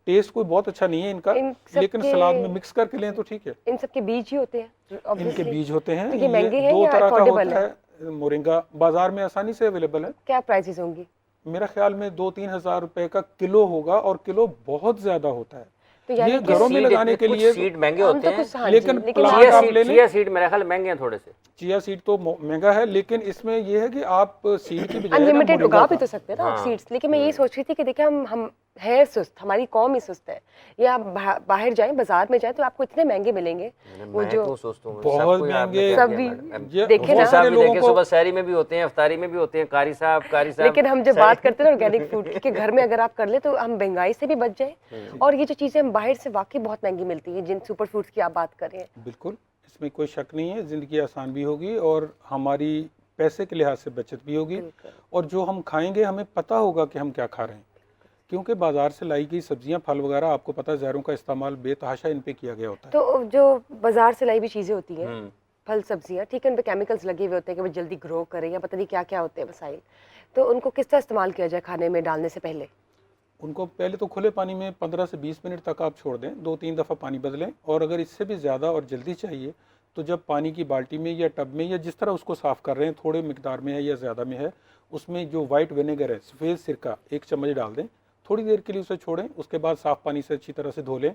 टेस्ट कोई बहुत अच्छा नहीं है इनका, इन सब लेकिन के- सलाद में मिक्स करके लें तो ठीक है। इन सब के बीज ही होते हैं इनके obviously। बीज होते हैं, तो ये महंगे हैं दो या तरह का affordable होता है। मोरिंगा बाजार में आसानी से अवेलेबल है। क्या प्राइसेस होंगी? मेरा ख्याल में 2-3 हज़ार रुपए का किलो होगा और किलो बहुत ज्यादा होता है। तो यानी ये कि घरों में सीड लगाने के कुछ लिए सीड महंगे हम होते तो हैं। कुछ हाँ जी, लेकिन लेकिन प्लांट चिया आप सीड ले लें। चिया सीड मेरे ख्याल महंगे हैं थोड़े से। चिया सीड तो महंगा है, लेकिन इसमें यह है कि आप सीड की बजाय ना अनलिमिटेड मोरिंगा उगा भी का- तो सकते हैं ना आप हाँ। सीड्स। लेकिन मैं यही सोच रही थी कि देखिए हम है सुस्त, हमारी कौम ही सुस्त है। या आप बाहर जाएं, बाजार में जाएं तो आपको इतने महंगे मिलेंगे वो मैं जो तो सोचता हूँ बहुत सब कोई आपने महंगे- कह सब दिया भी मैडम। ये देखे वो ना। साहब भी लोगों देखे, को- सुबह सहरी में भी होते हैं, इफ्तारी में भी होते हैं, कारी साहब लेकिन हम जब बात करते हैं ना ऑर्गेनिक फूड की, कि घर में अगर आप कर ले तो हम महंगाई से भी बच जाए। और ये जो चीज़ें हम बाहर से वाकई बहुत महंगी मिलती हैं, जिन सुपर फूड्स की आप बात कर रहे हैं। बिल्कुल, इसमें कोई शक नहीं है। ज़िंदगी आसान भी होगी और हमारी पैसे के लिहाज से बचत भी होगी। और जो हम खाएंगे हमें पता होगा कि हम क्या खा रहे हैं, क्योंकि बाजार से लाई गई सब्जियां, फल वगैरह, आपको पता है जहरों का इस्तेमाल बेतहाशा इन पे किया गया होता है। तो जो बाजार से लाई हुई चीज़ें होती हैं, फल सब्जियां, ठीक है, उन पे केमिकल्स लगे हुए होते हैं कि वो जल्दी ग्रो करें या पता नहीं क्या क्या होते हैं वसाइल। तो उनको किस तरह इस्तेमाल किया जाए खाने में डालने से पहले? उनको पहले तो खुले पानी में 15 से 20 मिनट तक आप छोड़ दें, 2-3 दफ़ा पानी बदलें। और अगर इससे भी ज़्यादा और जल्दी चाहिए तो जब पानी की बाल्टी में या टब में या जिस तरह उसको साफ़ कर रहे हैं, थोड़े मिकदार में है या ज़्यादा में है, उसमें जो वाइट विनेगर है, सफ़ेद सिरका 1 चम्मच डाल दें। थोड़ी देर के लिए उसे छोड़ें, उसके बाद साफ़ पानी से अच्छी तरह से धो लें।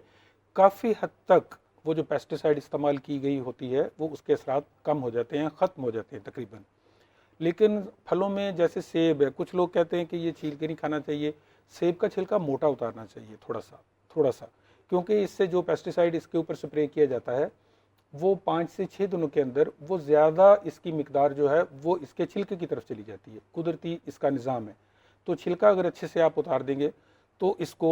काफ़ी हद तक वो जो पेस्टिसाइड इस्तेमाल की गई होती है वो उसके असरात कम हो जाते हैं, ख़त्म हो जाते हैं तकरीबन। लेकिन फलों में जैसे सेब है, कुछ लोग कहते हैं कि ये छील के नहीं खाना चाहिए। सेब का छिलका मोटा उतारना चाहिए थोड़ा सा, क्योंकि इससे जो पेस्टिसाइड इसके ऊपर स्प्रे किया जाता है वो 5 से 6 दिनों के अंदर वो ज़्यादा इसकी मिकदार जो है वो इसके छिलके की तरफ चली जाती है। कुदरती इसका निज़ाम है। तो छिलका अगर अच्छे से आप उतार देंगे तो इसको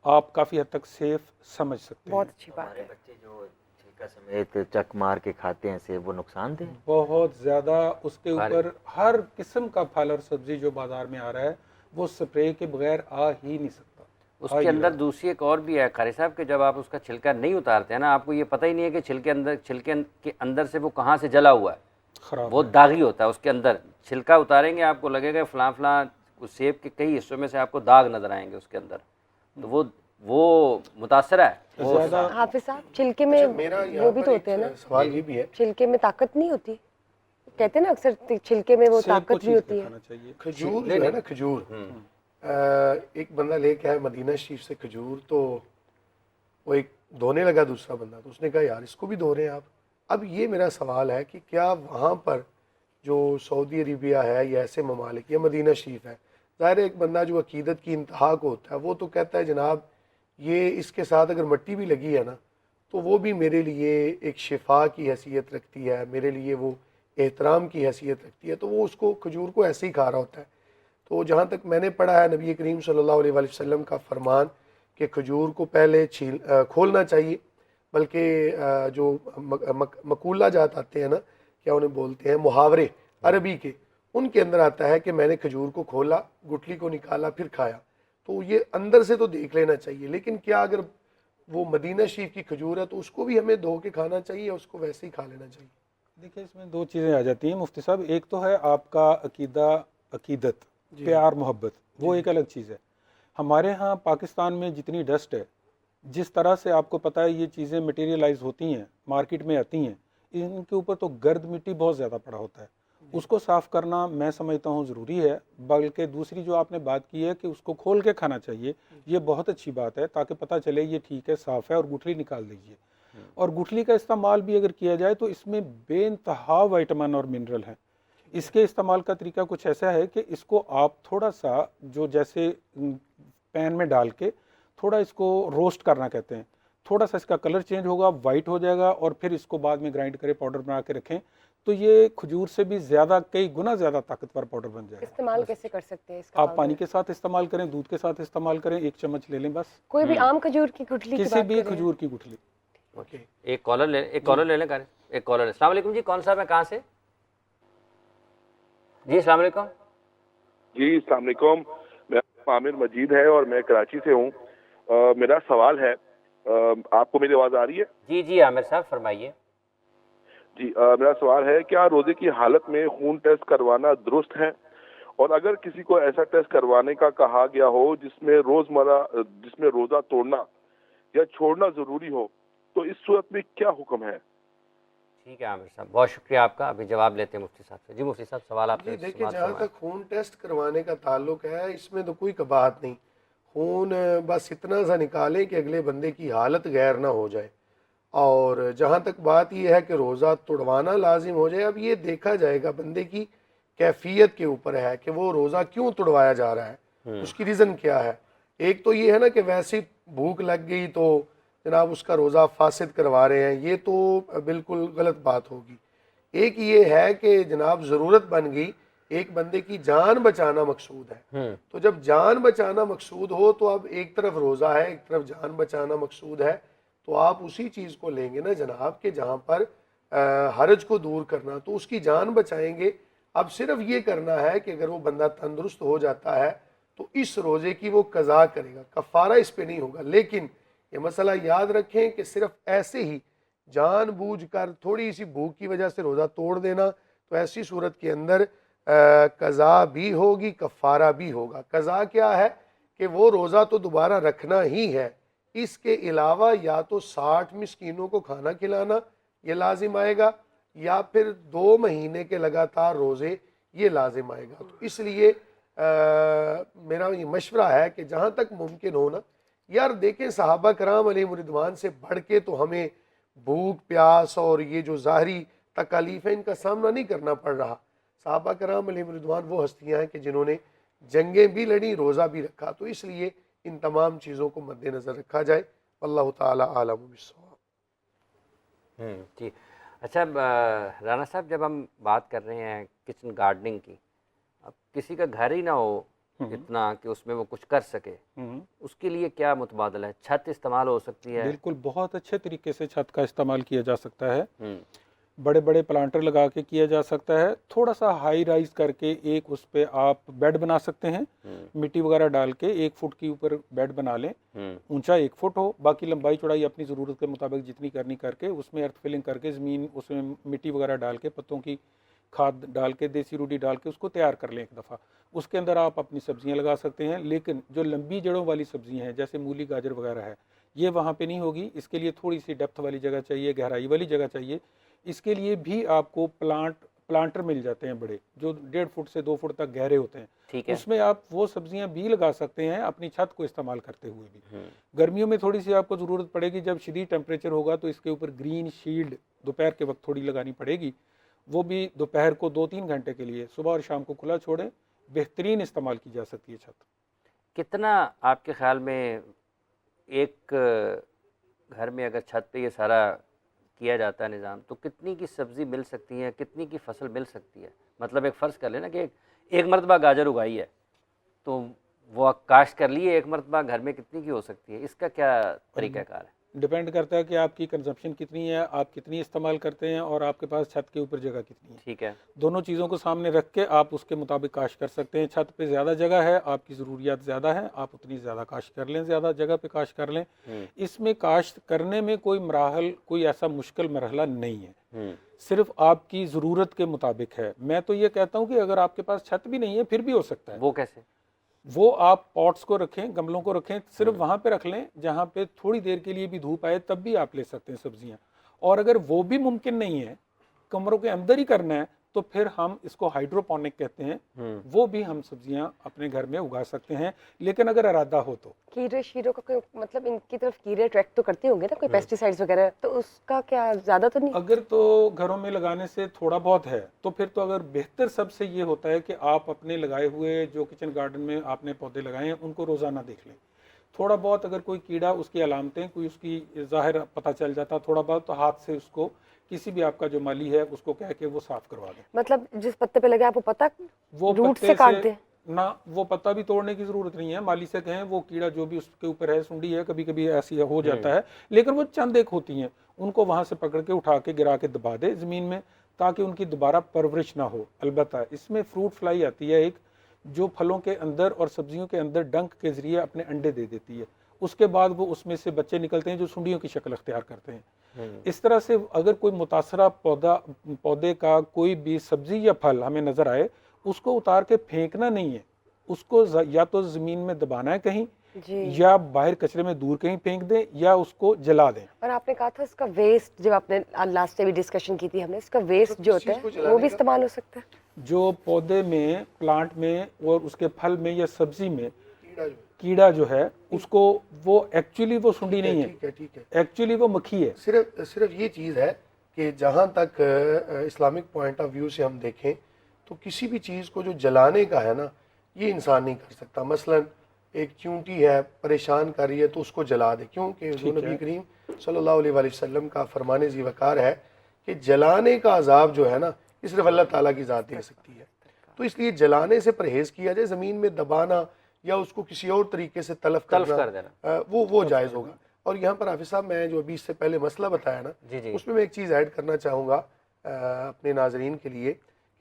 आप काफ़ी हद तक सेफ समझ सकते हैं। बहुत अच्छी बात हमारे है। बच्चे जो छिलका समेत चक मार के खाते हैं सेब, वो नुकसानदेह है। बहुत ज़्यादा उसके ऊपर हर किस्म का फल और सब्जी जो बाज़ार में आ रहा है वो स्प्रे के बगैर आ ही नहीं सकता। उसके अंदर दूसरी एक और भी है कारी साहब कि जब आप उसका छिलका नहीं उतारते हैं ना, आपको ये पता ही नहीं है कि छिलके के अंदर से वो कहाँ से जला हुआ है, खराब वो दागी होता है उसके अंदर। छिलका उतारेंगे आपको लगेगा फलां उस सेब के कई हिस्सों में से आपको दाग नजर आएंगे उसके अंदर, तो वो मुतासर है। वो ज़्यादा हाफिज साहब, छिलके में मेरा यहाँ वो भी पर तो एक होते हैं ना, सवाल ये भी है, छिलके में ताकत नहीं होती, कहते हैं ना अक्सर छिलके में वो सेब को ताकत भी चीर होती के है। खाना चाहिए। खजूर जो है ना, खजूर एक बंदा लेके आया मदीना शरीफ से खजूर, तो वो एक धोने लगा दूसरा बंदा, तो उसने कहा यार इसको भी धो रहे हैं आप। अब ये मेरा सवाल है कि क्या वहाँ पर जो सऊदी अरेबिया है या ऐसे ममालिक या मदीना शरीफ है, ज़ाहिर है एक बंदा जो अकीदत की इंतहा को होता है वो तो कहता है जनाब ये इसके साथ अगर मिट्टी भी लगी है ना तो वो भी मेरे लिए एक शिफा की हैसियत रखती है, मेरे लिए वो एहतराम की हैसियत रखती है, तो वो उसको खजूर को ऐसे ही खा रहा होता है। तो जहाँ तक मैंने पढ़ा है, नबी करीम सल्लल्लाहु अलैहि वसल्लम का फरमान कि खजूर को पहले खोलना चाहिए, बल्कि जो मकूला जात आते हैं ना, क्या उन्हें बोलते हैं, मुहावरे अरबी के, उनके अंदर आता है कि मैंने खजूर को खोला, गुठली को निकाला, फिर खाया। तो ये अंदर से तो देख लेना चाहिए, लेकिन क्या अगर वो मदीना शरीफ की खजूर है तो उसको भी हमें धो के खाना चाहिए या उसको वैसे ही खा लेना चाहिए? देखिए, इसमें दो चीज़ें आ जाती हैं मुफ्ती साहब। एक तो है आपका अकीदा, अकीदत, प्यार मोहब्बत, वो एक अलग चीज़ है। हमारे यहाँ पाकिस्तान में जितनी डस्ट है, जिस तरह से आपको पता है ये चीज़ें मटेरियलाइज होती हैं, मार्केट में आती हैं, इनके ऊपर तो गर्द मिट्टी बहुत ज़्यादा पड़ा होता है। उसको साफ़ करना मैं समझता हूँ ज़रूरी है। बल्कि दूसरी जो आपने बात की है कि उसको खोल के खाना चाहिए, ये बहुत अच्छी बात है, ताकि पता चले ये ठीक है, साफ़ है, और गुठली निकाल दीजिए। और गुठली का इस्तेमाल भी अगर किया जाए तो इसमें बेइंतहा विटामिन और मिनरल हैं। इसके इस्तेमाल का तरीका कुछ ऐसा है कि इसको आप थोड़ा सा जो जैसे पैन में डाल के थोड़ा इसको रोस्ट करना कहते हैं, थोड़ा सा इसका कलर चेंज होगा, वाइट हो जाएगा, और फिर इसको बाद में ग्राइंड करें, पाउडर बना के रखें, तो ये खजूर से भी ज़्यादा, कई गुना ज़्यादा ताकतवर पाउडर बन जाएगा। इस्तेमाल कैसे कर सकते हैं इसका? आप पानी के साथ इस्तेमाल करें, दूध के साथ इस्तेमाल करें, 1 चम्मच ले लें बस। कोई भी आम खजूर की गुठली की किसी बात भी करें? खजूर की गुठली। ओके, एक कॉलर ले लें। एक कॉलर। अस्सलाम वालेकुम जी, कौन साहब है, कहाँ से? जी अस्सलाम वालेकुम। जी अस्सलाम वालेकुम, मैं आमिर मजीद है और मैं कराची से हूँ। मेरा सवाल है, आपको मेरी आवाज़ आ रही है? जी जी आमिर साहब फरमाइए। जी, मेरा सवाल है, क्या रोज़े की हालत में खून टेस्ट करवाना दुरुस्त है? और अगर किसी को ऐसा टेस्ट करवाने का कहा गया हो जिसमें रोज़ा तोड़ना या छोड़ना ज़रूरी हो, तो इस सूरत में क्या हुक्म है? ठीक है आमिर साहब, बहुत शुक्रिया आपका। अभी जवाब लेते हैं मुफ्ती साहब से। जी मुफ्ती साहब, सवाल आपने जी देखिए, जहाँ तक खून टेस्ट करवाने का ताल्लुक है, इसमें तो कोई कबाहत नहीं। खून बस इतना सा निकालें कि अगले बंदे की हालत गैर ना हो जाए। और जहाँ तक बात यह है कि रोज़ा तोड़वाना लाजिम हो जाए, अब ये देखा जाएगा बंदे की कैफियत के ऊपर है कि वो रोज़ा क्यों तोड़वाया जा रहा है, उसकी रीज़न क्या है। एक तो ये है ना कि वैसे भूख लग गई तो जनाब उसका रोज़ा फासिद करवा रहे हैं, ये तो बिल्कुल गलत बात होगी। एक ये है कि जनाब ज़रूरत बन गई, एक बंदे की जान बचाना मकसूद है। तो जब जान बचाना मकसूद हो तो अब एक तरफ रोज़ा है, एक तरफ जान बचाना मकसूद है, तो आप उसी चीज़ को लेंगे ना जनाब के जहाँ पर हरज को दूर करना, तो उसकी जान बचाएंगे। अब सिर्फ ये करना है कि अगर वो बंदा तंदुरुस्त हो जाता है तो इस रोज़े की वो कज़ा करेगा, कफ़ारा इस पे नहीं होगा। लेकिन ये मसला याद रखें कि सिर्फ ऐसे ही जानबूझकर थोड़ी सी भूख की वजह से रोज़ा तोड़ देना, तो ऐसी सूरत के अंदर कज़ा भी होगी, कफ़ारा भी होगा। कज़ा क्या है कि वो रोज़ा तो दोबारा रखना ही है, इसके अलावा या तो 60 मिस्कीनों को खाना खिलाना ये लाजिम आएगा, या फिर 2 महीने के लगातार रोज़े ये लाजिम आएगा। तो इसलिए मेरा ये मशवरा है कि जहाँ तक मुमकिन हो ना यार, देखें सहाबा कराम अलैहिम रिदवान से बढ़ के तो हमें भूख प्यास और ये जो ज़ाहरी तकालीफ है इनका सामना नहीं करना पड़ रहा। सहाबा कराम अलैहिम रिदवान वो हस्तियाँ हैं कि जिन्होंने जंगें भी लड़ी, रोज़ा भी रखा, तो इसलिए इन तमाम चीज़ों को मद्देनज़र रखा जाए। अल्लाह ताला आलम बिस्सवाब। ठीक। अच्छा राना साहब, जब हम बात कर रहे हैं किचन गार्डनिंग की, अब किसी का घर ही ना हो इतना कि उसमें वो कुछ कर सके, उसके लिए क्या मुतबादल है? छत इस्तेमाल हो सकती है? बिल्कुल, बहुत अच्छे तरीके से छत का इस्तेमाल किया जा सकता है। बड़े बड़े प्लांटर लगा के किया जा सकता है। थोड़ा सा हाई राइज करके एक उस पर आप बेड बना सकते हैं, मिट्टी वगैरह डाल के 1 फुट के ऊपर बेड बना लें, ऊंचा 1 फुट हो, बाकी लंबाई चौड़ाई अपनी ज़रूरत के मुताबिक जितनी करनी करके उसमें अर्थ फिलिंग करके ज़मीन उसमें मिट्टी वगैरह डाल के, पत्तों की खाद डाल के, देसी रूढ़ी डाल के उसको तैयार कर लें एक दफ़ा। उसके अंदर आप अपनी सब्जियां लगा सकते हैं। लेकिन जो लंबी जड़ों वाली सब्जियां हैं जैसे मूली गाजर वगैरह है, ये वहाँ पे नहीं होगी। इसके लिए थोड़ी सी डेप्थ वाली जगह चाहिए, गहराई वाली जगह चाहिए। इसके लिए भी आपको प्लांटर मिल जाते हैं बड़े, जो 1.5 फुट से 2 फुट तक गहरे होते हैं। ठीक है। उसमें आप वो सब्जियां भी लगा सकते हैं अपनी छत को इस्तेमाल करते हुए भी। गर्मियों में थोड़ी सी आपको ज़रूरत पड़ेगी, जब शदीद टेम्परेचर होगा तो इसके ऊपर ग्रीन शील्ड दोपहर के वक्त थोड़ी लगानी पड़ेगी। वो भी दोपहर को 2-3 घंटे के लिए सुबह और शाम को खुला छोड़ें, बेहतरीन इस्तेमाल की जा सकती है छत। कितना आपके ख्याल में एक घर में अगर छत पे ये सारा किया जाता है निज़ाम, तो कितनी की सब्ज़ी मिल सकती है, कितनी की फसल मिल सकती है? मतलब एक फ़र्ज़ कर लेना कि एक मरतबा गाजर उगाई है तो वो काश्त कर लिए, एक मरतबा घर में कितनी की हो सकती है? इसका क्या तरीक़ाकार है? डिपेंड करता है कि आपकी कंजप्शन कितनी है, आप कितनी इस्तेमाल करते हैं और आपके पास छत के ऊपर जगह कितनी है। ठीक है। दोनों चीज़ों को सामने रख के आप उसके मुताबिक काश्त कर सकते हैं। छत पे ज़्यादा जगह है, आपकी ज़रूरियात ज़्यादा है, आप उतनी ज़्यादा काश्त कर लें, ज़्यादा जगह पे काश्त कर लें। इसमें काश्त करने में कोई ऐसा मुश्किल मरहला नहीं है, सिर्फ आपकी ज़रूरत के मुताबिक है। मैं तो ये कहता हूँ कि अगर आपके पास छत भी नहीं है फिर भी हो सकता है। वो कैसे? वो आप पॉट्स को रखें, गमलों को रखें, सिर्फ वहाँ पे रख लें जहाँ पे थोड़ी देर के लिए भी धूप आए, तब भी आप ले सकते हैं सब्जियाँ। और अगर वो भी मुमकिन नहीं है, कमरों के अंदर ही करना है, तो फिर हम इसको हाइड्रोपोनिक कहते हैं। वो भी हम सब्जियां अपने घर में उगा सकते हैं, लेकिन अगर इरादा हो तो। कीड़े शीरों का कोई मतलब, इनकी तरफ कीड़े अट्रैक्ट तो करते होंगे ना, कोई पेस्टिसाइड्स वगैरह, तो उसका क्या ज़्यादा तो नहीं? अगर तो घरों में लगाने से थोड़ा बहुत है, तो फिर तो अगर बेहतर सबसे ये होता है कि आप अपने लगाए हुए जो किचन गार्डन में आपने पौधे लगाए हैं उनको रोज़ाना देख लें। थोड़ा बहुत अगर कोई कीड़ा, उसकी अलामतें, कोई उसकी ज़ाहिर पता चल जाता थोड़ा बहुत, तो हाथ से उसको किसी भी आपका जो माली है उसको कह के वो साफ करवा दें। मतलब जिस पत्ते पे लगे आप वो पत्ता वो रूट पत्ते से काट दें ना, वो पत्ता भी तोड़ने की जरूरत नहीं है, माली से कहें, वो कीड़ा जो भी उसके ऊपर है, सुंडी है, कभी कभी ऐसी हो जाता है, लेकिन वो चंद एक होती हैं, उनको वहां से पकड़ के उठा के गिरा के दबा दे जमीन में, ताकि उनकी दोबारा परवरिश ना हो। अलबत्ता इसमें फ्रूट फ्लाई आती है एक, जो फलों के अंदर और सब्जियों के अंदर डंक के जरिए अपने अंडे दे देती है। उसके बाद वो उसमें से बच्चे निकलते हैं जो सुंडियों की शक्ल अख्तियार करते हैं। इस तरह से अगर कोई मुतासरा पौधे का कोई भी सब्जी या फल हमें नजर आए, उसको उतार के फेंकना नहीं है, उसको या तो जमीन में दबाना है कहीं, या बाहर कचरे में दूर कहीं फेंक दें, या उसको जला दें। और आपने कहा था इसका वेस्ट, जब आपने लास्ट टाइम भी डिस्कशन की थी हमने, इसका वेस्ट जो होता है वो भी इस्तेमाल हो सकता है। जो पौधे में, प्लांट में और उसके फल में या सब्जी में कीड़ा जो है, उसको वो एक्चुअली वो सुंडी नहीं है, ठीक है, एक्चुअली वो मक्खी है। सिर्फ ये चीज़ है कि जहाँ तक इस्लामिक पॉइंट ऑफ व्यू से हम देखें तो किसी भी चीज़ को जो जलाने का है ना, ये इंसान नहीं कर सकता। मसलन एक चूंटी है, परेशान कर रही है, तो उसको जला दे, क्योंकि जो नबी करीम सल्लल्लाहु अलैहि वसल्लम का फरमाने ज़ीवकार है कि जलाने का अजाब जो है ना, ये सिर्फ अल्लाह ताला की ज़ात दे सकती है। तो इसलिए जलाने से परहेज़ किया जाए, ज़मीन में दबाना या उसको किसी और तरीके से तलफ कर देना, वो जायज़ होगा। और यहाँ पर हाफिज़ साहब, मैं जो अभी इससे पहले मसला बताया ना, उसमें मैं एक चीज़ ऐड करना चाहूँगा अपने नाजरीन के लिए,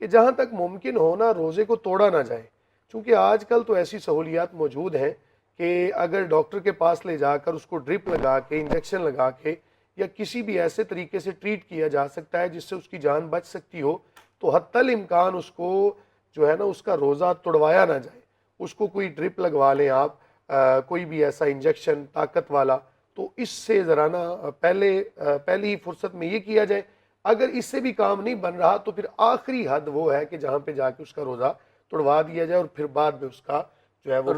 कि जहाँ तक मुमकिन हो ना, रोज़े को तोड़ा ना जाए। चूँकि आजकल तो ऐसी सहूलियात मौजूद हैं कि अगर डॉक्टर के पास ले जाकर उसको ड्रिप लगा के, इंजेक्शन लगा के, या किसी भी ऐसे तरीके से ट्रीट किया जा सकता है जिससे उसकी जान बच सकती हो, तो हत्तल इम्कान उसको जो है ना, उसका रोज़ा तोड़वाया ना जाए। उसको कोई ड्रिप लगवा लें आप, कोई भी ऐसा इंजेक्शन ताकत वाला, तो इससे ज़रा ना पहली ही फुर्सत में ये किया जाए। अगर इससे भी काम नहीं बन रहा, तो फिर आखिरी हद वो है कि जहाँ पे जाके उसका रोज़ा तोड़वा दिया जाए, और फिर बाद में उसका जो है वो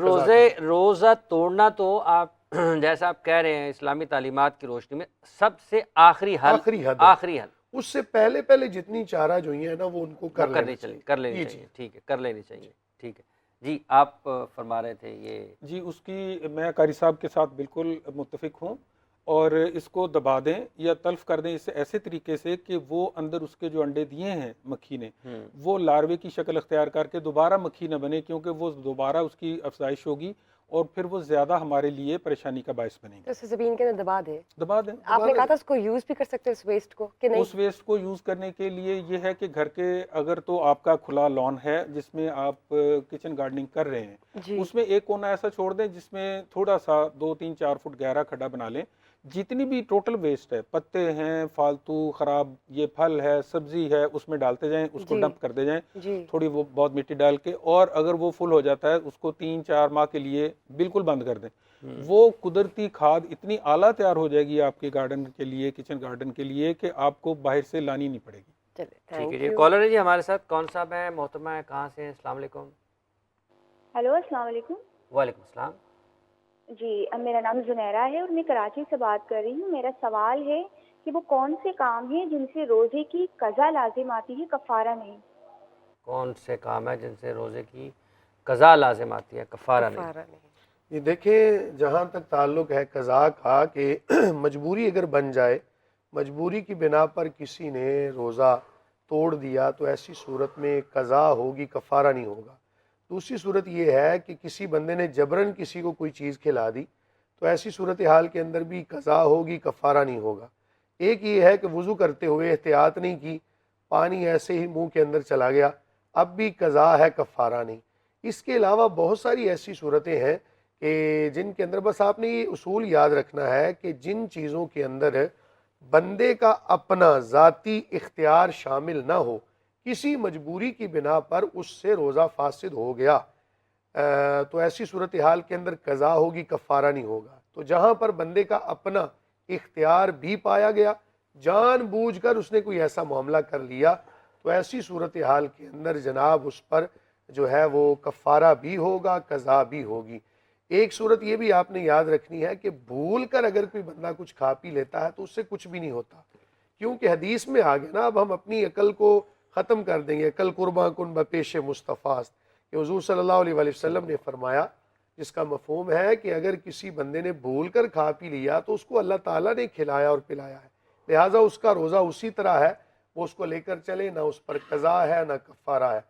रोज़ा तोड़ना तो आप जैसा आप कह रहे हैं इस्लामी तालीमात की रोशनी में सबसे आखिरी हद, उससे पहले जितनी चारा जो है ना, वो उनको कर लेनी चाहिए। ठीक है, कर लेनी चाहिए। ठीक है जी, आप फरमा रहे थे ये जी, उसकी मैं कारी साहब के साथ बिल्कुल मुत्तफिक हूँ। और इसको दबा दें या तल्फ कर दें, इससे ऐसे तरीके से कि वो अंदर उसके जो अंडे दिए हैं मक्खी ने, वो लार्वे की शक्ल अख्तियार करके दोबारा मक्खी न बने, क्योंकि वो दोबारा उसकी अफजाइश होगी और फिर वो ज्यादा हमारे लिए परेशानी का बायस बनेंगे। तो जमीन के अंदर दबा दें। आपने कहा था उसको यूज भी कर सकते हैं, उस वेस्ट को, कि नहीं? उस वेस्ट को यूज करने के लिए ये है कि घर के, अगर तो आपका खुला लॉन है जिसमें आप किचन गार्डनिंग कर रहे हैं, उसमें एक कोना ऐसा छोड़ दें जिसमें थोड़ा सा 2-3-4 फुट गहरा खड्डा बना लें। जितनी भी टोटल वेस्ट है, पत्ते हैं, फालतू खराब ये फल है, सब्जी है, उसमें डालते जाएं, उसको डंप कर दे जाएं, थोड़ी वो बहुत मिट्टी डाल के। और अगर वो फुल हो जाता है, उसको 3-4 माह के लिए बिल्कुल बंद कर दें। वो कुदरती खाद इतनी आला तैयार हो जाएगी आपके गार्डन के लिए, किचन गार्डन के लिए, कि आपको बाहर से लानी नहीं पड़ेगी। ठीक है जी। कॉलर है जी हमारे साथ, कौन साहब है, मोहतरमा है, कहाँ से हैं? अस्सलाम वालेकुम। हेलो, अस्सलाम वालेकुम। वालेकुम सलाम जी, मेरा नाम जुनैरा है और मैं कराची से बात कर रही हूँ। मेरा सवाल है कि वो कौन से काम हैं जिनसे रोज़े की कज़ा लाजिम आती है, कफ़ारा नहीं? कौन से काम है जिनसे रोज़े की कज़ा लाजिम आती है, कफ़ारा नहीं? ये देखें, जहाँ तक ताल्लुक़ है कज़ा का, कि मजबूरी अगर बन जाए, मजबूरी की बिना पर किसी ने रोज़ा तोड़ दिया, तो ऐसी सूरत में कज़ा होगी, कफ़ारा नहीं होगा। दूसरी सूरत ये है कि किसी बंदे ने जबरन किसी को कोई चीज़ खिला दी, तो ऐसी सूरत हाल के अंदर भी कज़ा होगी, कफ़ारा नहीं होगा। एक ये है कि वज़ू करते हुए एहतियात नहीं की, पानी ऐसे ही मुंह के अंदर चला गया, अब भी कज़ा है, कफ़ारा नहीं। इसके अलावा बहुत सारी ऐसी सूरतें हैं कि जिनके अंदर बस आपने ये उसूल याद रखना है कि जिन चीज़ों के अंदर बंदे का अपना ज़ाती इख्तियार शामिल ना हो, किसी मजबूरी की बिना पर उससे रोज़ा फासिद हो गया, तो ऐसी सूरत हाल के अंदर कज़ा होगी, कफ़ारा नहीं होगा। तो जहाँ पर बंदे का अपना इख्तियार भी पाया गया, जानबूझकर उसने कोई ऐसा मामला कर लिया, तो ऐसी सूरत हाल के अंदर जनाब उस पर जो है वो कफ़ारा भी होगा, कज़ा भी होगी। एक सूरत ये भी आपने याद रखनी है कि भूल कर अगर कोई बंदा कुछ खा पी लेता है तो उससे कुछ भी नहीं होता, क्योंकि हदीस में आ गया ना, अब हम अपनी अकल को ख़त्म कर देंगे। अकल कुर्बा कुन बपेश मुस्तफ़ास, कि हुज़ूर सल्लल्लाहु अलैहि वसल्लम ने फरमाया, जिसका मफ़हूम है कि अगर किसी बंदे ने भूल कर खा पी लिया तो उसको अल्लाह ताला ने खिलाया और पिलाया है, लिहाजा उसका रोज़ा उसी तरह है, वो उसको लेकर चले, ना उस पर कज़ा है ना कफ़ारा है।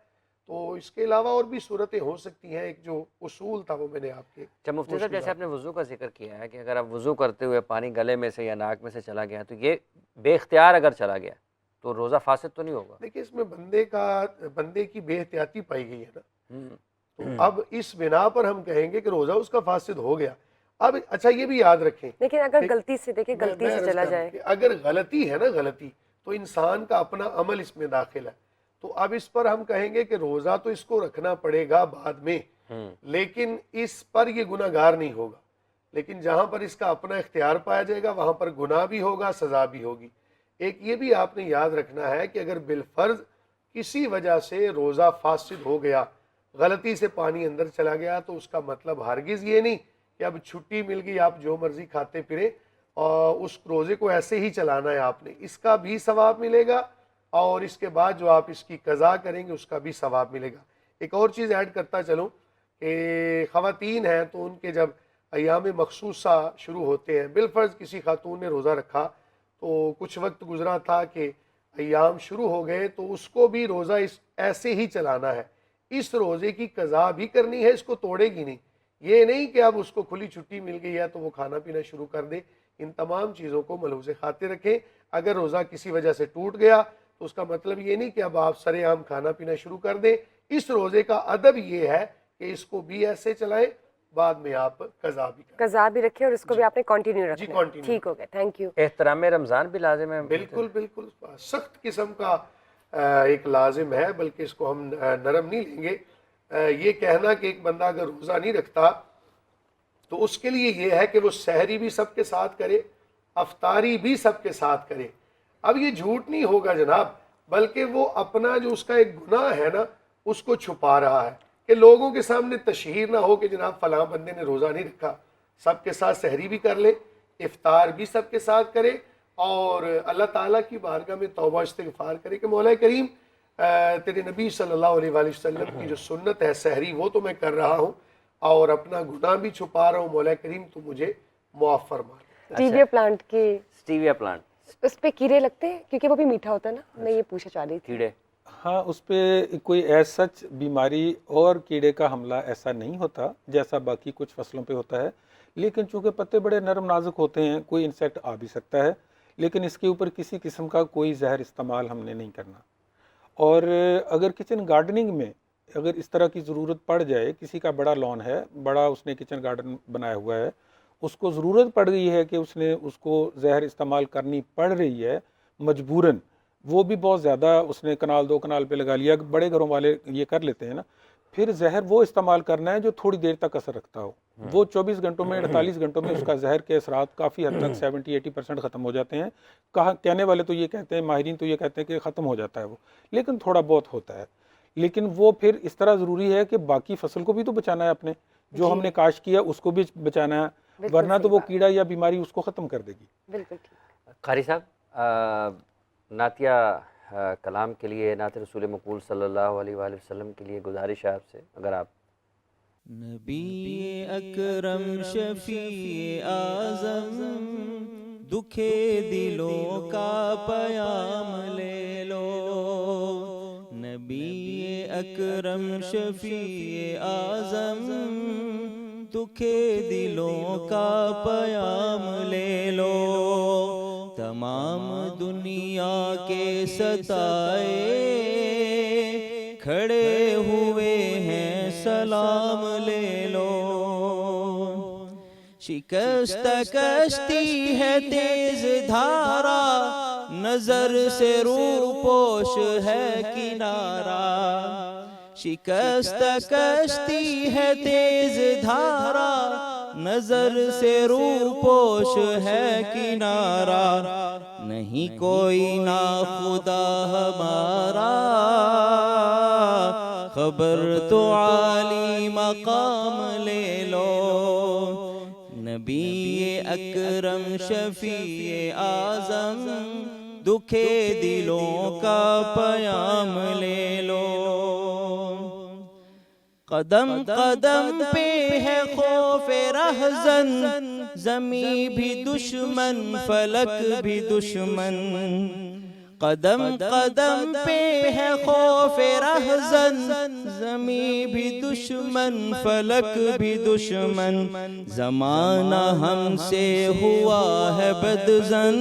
तो इसके अलावा और भी सूरतें हो सकती हैं, एक जो उसूल था वो मैंने आपके। अच्छा मुफ्ती साहब, जैसे आपने वज़ू का जिक्र किया है कि अगर आप वज़ू करते हुए पानी गले में से या नाक में से चला गया तो ये बेख्तियार अगर चला गया तो रोज़ा फासिद तो नहीं होगा? देखिए, इसमें बंदे की बेहतियाती पाई गई है ना, तो अब इस बिना पर हम कहेंगे कि रोज़ा उसका फासिद हो गया। अब अच्छा ये भी याद रखें, लेकिन अगर गलती से, देखिए गलती से चला जाए, अगर गलती है ना, गलती तो इंसान का अपना अमल इसमें दाखिल है, तो अब इस पर हम कहेंगे कि रोज़ा तो इसको रखना पड़ेगा बाद में, लेकिन इस पर ये गुनाहगार नहीं होगा। लेकिन जहाँ पर इसका अपना इख्तियार पाया जाएगा वहाँ पर गुनाह भी होगा, सज़ा भी होगी। एक ये भी आपने याद रखना है कि अगर बिलफर्ज किसी वजह से रोज़ा फासिद हो गया, गलती से पानी अंदर चला गया, तो उसका मतलब हरगिज़ ये नहीं कि अब छुट्टी मिल गई, आप जो मर्ज़ी खाते फिरे और उस रोज़े को ऐसे ही चलाना है आपने, इसका भी सवाब मिलेगा और इसके बाद जो आप इसकी कज़ा करेंगे उसका भी सवाब मिलेगा। एक और चीज़ ऐड करता चलूँ कि ख़वातीन हैं तो उनके जब अय्याम मखसूसा शुरू होते हैं, बिलफर्ज किसी खातून ने रोज़ा रखा तो कुछ वक्त गुजरा था कि अय्याम शुरू हो गए, तो उसको भी रोज़ा इस ऐसे ही चलाना है, इस रोज़े की कज़ा भी करनी है, इसको तोड़ेगी नहीं। ये नहीं कि अब उसको खुली छुट्टी मिल गई है तो वो खाना पीना शुरू कर दे। इन तमाम चीज़ों को मलहूज़े खातिर रखें। अगर रोज़ा किसी वजह से टूट गया तो उसका मतलब ये नहीं कि अब आप सरेआम खाना पीना शुरू कर दें। इस रोज़े का अदब ये है कि इसको भी ऐसे चलाएं, बाद में आप कज़ा भी रखें और इसको भी आपने कंटिन्यू रखना है। कंटिन्यू। ठीक हो गया, थैंक यू। एहतराम रमज़ान भी लाजिम है? बिल्कुल बिल्कुल, सख्त किस्म का एक लाजिम है, बल्कि इसको हम नरम नहीं लेंगे। ये कहना कि एक बंदा अगर रोज़ा नहीं रखता तो उसके लिए ये है कि वो सहरी भी सबके साथ करे, अफ्तारी भी सबके साथ करे। अब ये झूठ नहीं होगा जनाब, बल्कि वो अपना जो उसका एक गुनाह है ना उसको छुपा रहा है कि लोगों के सामने तशहीर ना हो कि जनाब फलां बंदे ने रोज़ा नहीं रखा। सबके साथ सहरी भी कर ले, इफ्तार भी सबके साथ करे और अल्लाह ताला की बारगाह में तौबा इस्तिग़फ़ार करे कि मौला करीम तेरे नबी सल्लल्लाहु अलैहि वसल्लम की जो सुन्नत है सहरी वो तो मैं कर रहा हूँ और अपना गुनाह भी छुपा रहा हूँ, मौला करीम तू मुझे मुआफ़ फरमा। स्टीविया प्लांट उस पे कीड़े लगते हैं क्योंकि वो भी मीठा होता है ना, मैं ये पूछना चाह रही थी। कीड़े, हाँ, उस पर कोई ऐसा सच बीमारी और कीड़े का हमला ऐसा नहीं होता जैसा बाकी कुछ फसलों पे होता है, लेकिन चूंकि पत्ते बड़े नरम नाजुक होते हैं कोई इंसेक्ट आ भी सकता है, लेकिन इसके ऊपर किसी किस्म का कोई जहर इस्तेमाल हमने नहीं करना। और अगर किचन गार्डनिंग में अगर इस तरह की ज़रूरत पड़ जाए, किसी का बड़ा लॉन है, बड़ा उसने किचन गार्डन बनाया हुआ है, उसको ज़रूरत पड़ गई है कि उसने उसको जहर इस्तेमाल करनी पड़ रही है मजबूरन, वो भी बहुत ज़्यादा उसने कनाल 2 कनाल पे लगा लिया, बड़े घरों वाले ये कर लेते हैं ना, फिर जहर वो इस्तेमाल करना है जो थोड़ी देर तक असर रखता हो। वो 24 घंटों में 48 घंटों में उसका जहर के असरात काफ़ी हद तक 70-80% ख़त्म हो जाते हैं। कहने वाले तो ये कहते हैं, माहिरीन तो ये कहते हैं कि ख़त्म हो जाता है वो, लेकिन थोड़ा बहुत होता है। लेकिन वो फिर इस तरह ज़रूरी है कि बाकी फसल को भी तो बचाना है, अपने जो हमने काश किया उसको भी बचाना है, वरना तो वो कीड़ा या बीमारी उसको ख़त्म कर देगी। बिल्कुल। कारी साहब, नातिया कलाम के लिए, नात रसूल मक़बूल सल्लल्लाहु अलैहि वसल्लम के लिए गुजारिश है आपसे, अगर आप नबी अकरम शफी आज़म दुखे दिलों का पयाम ले लो, नबी अकरम शफी आज़म दुखे दिलों का पयाम ले लो। तमाम दुनिया के सताए खड़े हुए हैं सलाम ले लो। शिकस्त कश्ती है तेज धारा, नजर से रूपोश है किनारा। शिकस्त कश्ती है तेज धारा, नजर से रूपोश है किनारा। नहीं कोई ना खुदा हमारा, खबर तो आली मकाम ले लो। नबी अकरम शफी आज़म, दुखे दिलों का पयाम ले लो। कदम कदम पे है खौफे रहज़न, ज़मी भी दुश्मन फलक भी दुश्मन। कदम कदम पे है खौफे रहज़न, ज़मी भी दुश्मन फलक भी दुश्मन। ज़माना हमसे हुआ है बदज़न,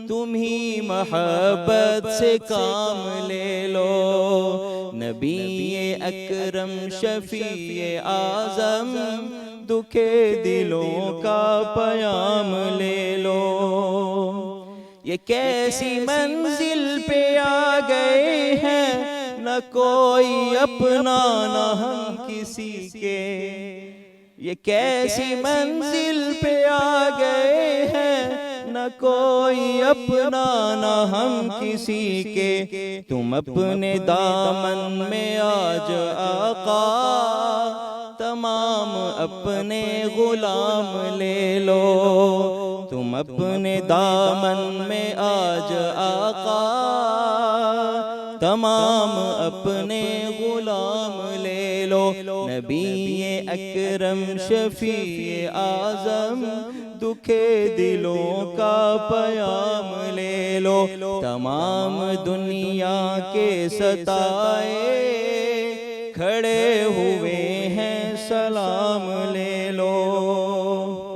तुम्ही मोहब्बत से काम ले लो। नबी अकरम शफी आज़म, दुखे दिलों का पयाम ले लो। ये कैसी मंजिल पे आ गए हैं, न कोई अपना न हम किसी के। ये कैसी मंजिल पे आ गए हैं, न कोई अपना न हम किसी के। तुम अपने दामन में आज आका, तमाम अपने गुलाम ले लो। तुम अपने दामन में आज आका, तमाम अपने गुलाम ले लो। नबी अकरम शफी आज़म, दुखे दिलों का पयाम ले लो। तमाम दुनिया के सताए खड़े हुए हैं सलाम ले लो।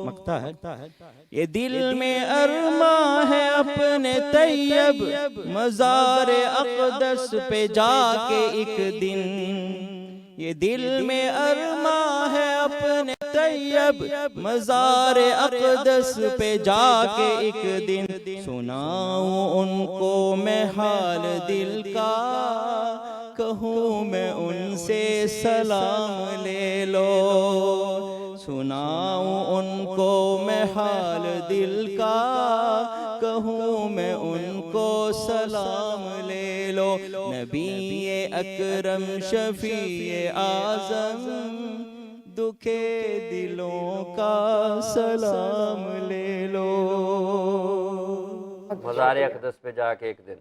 मकता है ये दिल में अरमा है अपने तैयब, मज़ार अक़दस पे जाके एक दिन। ये दिल में अरमा है अपने तैयब, मज़ार अक़दस पे जाके एक दिन। सुनाऊं उनको मैं हाल दिल का, कहूँ मैं उनसे सलाम ले लो। सुनाऊं उनको मैं हाल दिल का, कहूँ मैं उनको सलाम ले लो। नबी अकरम शफी आज़म, दुखे दिलों का सलाम ले लो। मज़ार अक़दस पे जाके एक दिन,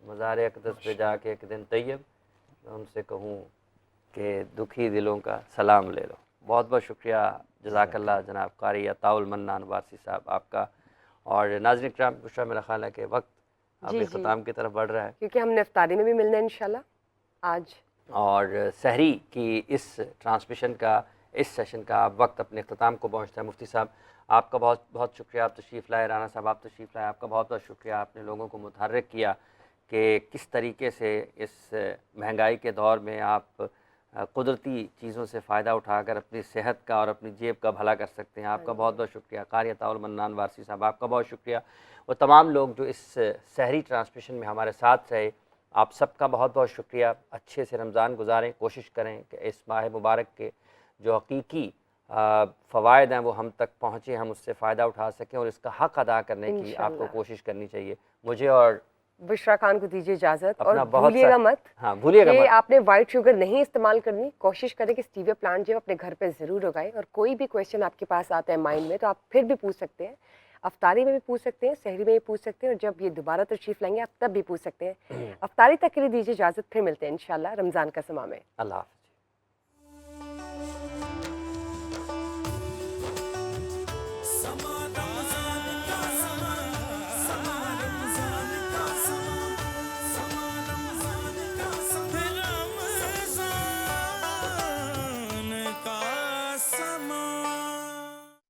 मज़ार अक़दस पे जाके एक दिन तैयब, उनसे कहूँ कि दुखी दिलों का सलाम ले लो। बहुत बहुत शुक्रिया, जज़ाकल्लाह जनाब कारी अताउल मन्नान वारसी साहब आपका। और नाज़रीन इकराम, बुशरा मेरा ख्याल है कि वक्त अब इख्तिताम की तरफ बढ़ रहा है, क्योंकि हम इफ्तारी में भी मिलना है इंशाल्लाह आज। और सहरी की इस ट्रांसमिशन का, इस सेशन का अब वक्त अपने इख्तिताम को पहुँचता है। मुफ्ती साहब आपका बहुत बहुत शुक्रिया, आप तशरीफ़ लाए। राना साहब आप तशरीफ़ लाए, आपका बहुत बहुत शुक्रिया। आपने लोगों को मुतहर्रिक किया कि किस तरीके से इस महंगाई के दौर में आप कुदरती चीज़ों से फ़ायदा उठाकर अपनी सेहत का और अपनी जेब का भला कर सकते हैं। आपका बहुत बहुत शुक्रिया। कारी अताउल मन्नान वारसी साहब आपका बहुत शुक्रिया। वो तमाम लोग जो इस सहरी ट्रांसमिशन में हमारे साथ रहे, आप सबका बहुत बहुत शुक्रिया। अच्छे से रमज़ान गुजारें, कोशिश करें कि इस माह मुबारक के जो हकीकी फ़वायद हैं वो हम तक पहुँचे, हम उससे फ़ायदा उठा सकें और इसका हक़ अदा करने की आपको कोशिश करनी चाहिए। मुझे और बुशरा खान को दीजिए इजाज़त, और भूलिएगा मत, भूलिएगा कि मत, आपने वाइट शुगर नहीं इस्तेमाल करनी। कोशिश करें कि स्टीविया प्लांट जो अपने घर पे ज़रूर उगाएं। और कोई भी क्वेश्चन आपके पास आता है माइंड में, तो आप फिर भी पूछ सकते हैं। अफ्तारी में भी पूछ सकते हैं, सहरी में भी पूछ सकते हैं, और जब ये दोबारा तशरीफ़ लाएंगे आप तब भी पूछ सकते हैं। अफ्तारी तक के लिए दीजिए इजाज़त, फिर मिलते हैं इंशाल्लाह रमज़ान का समा में। अल्लाह हाफ़िज़।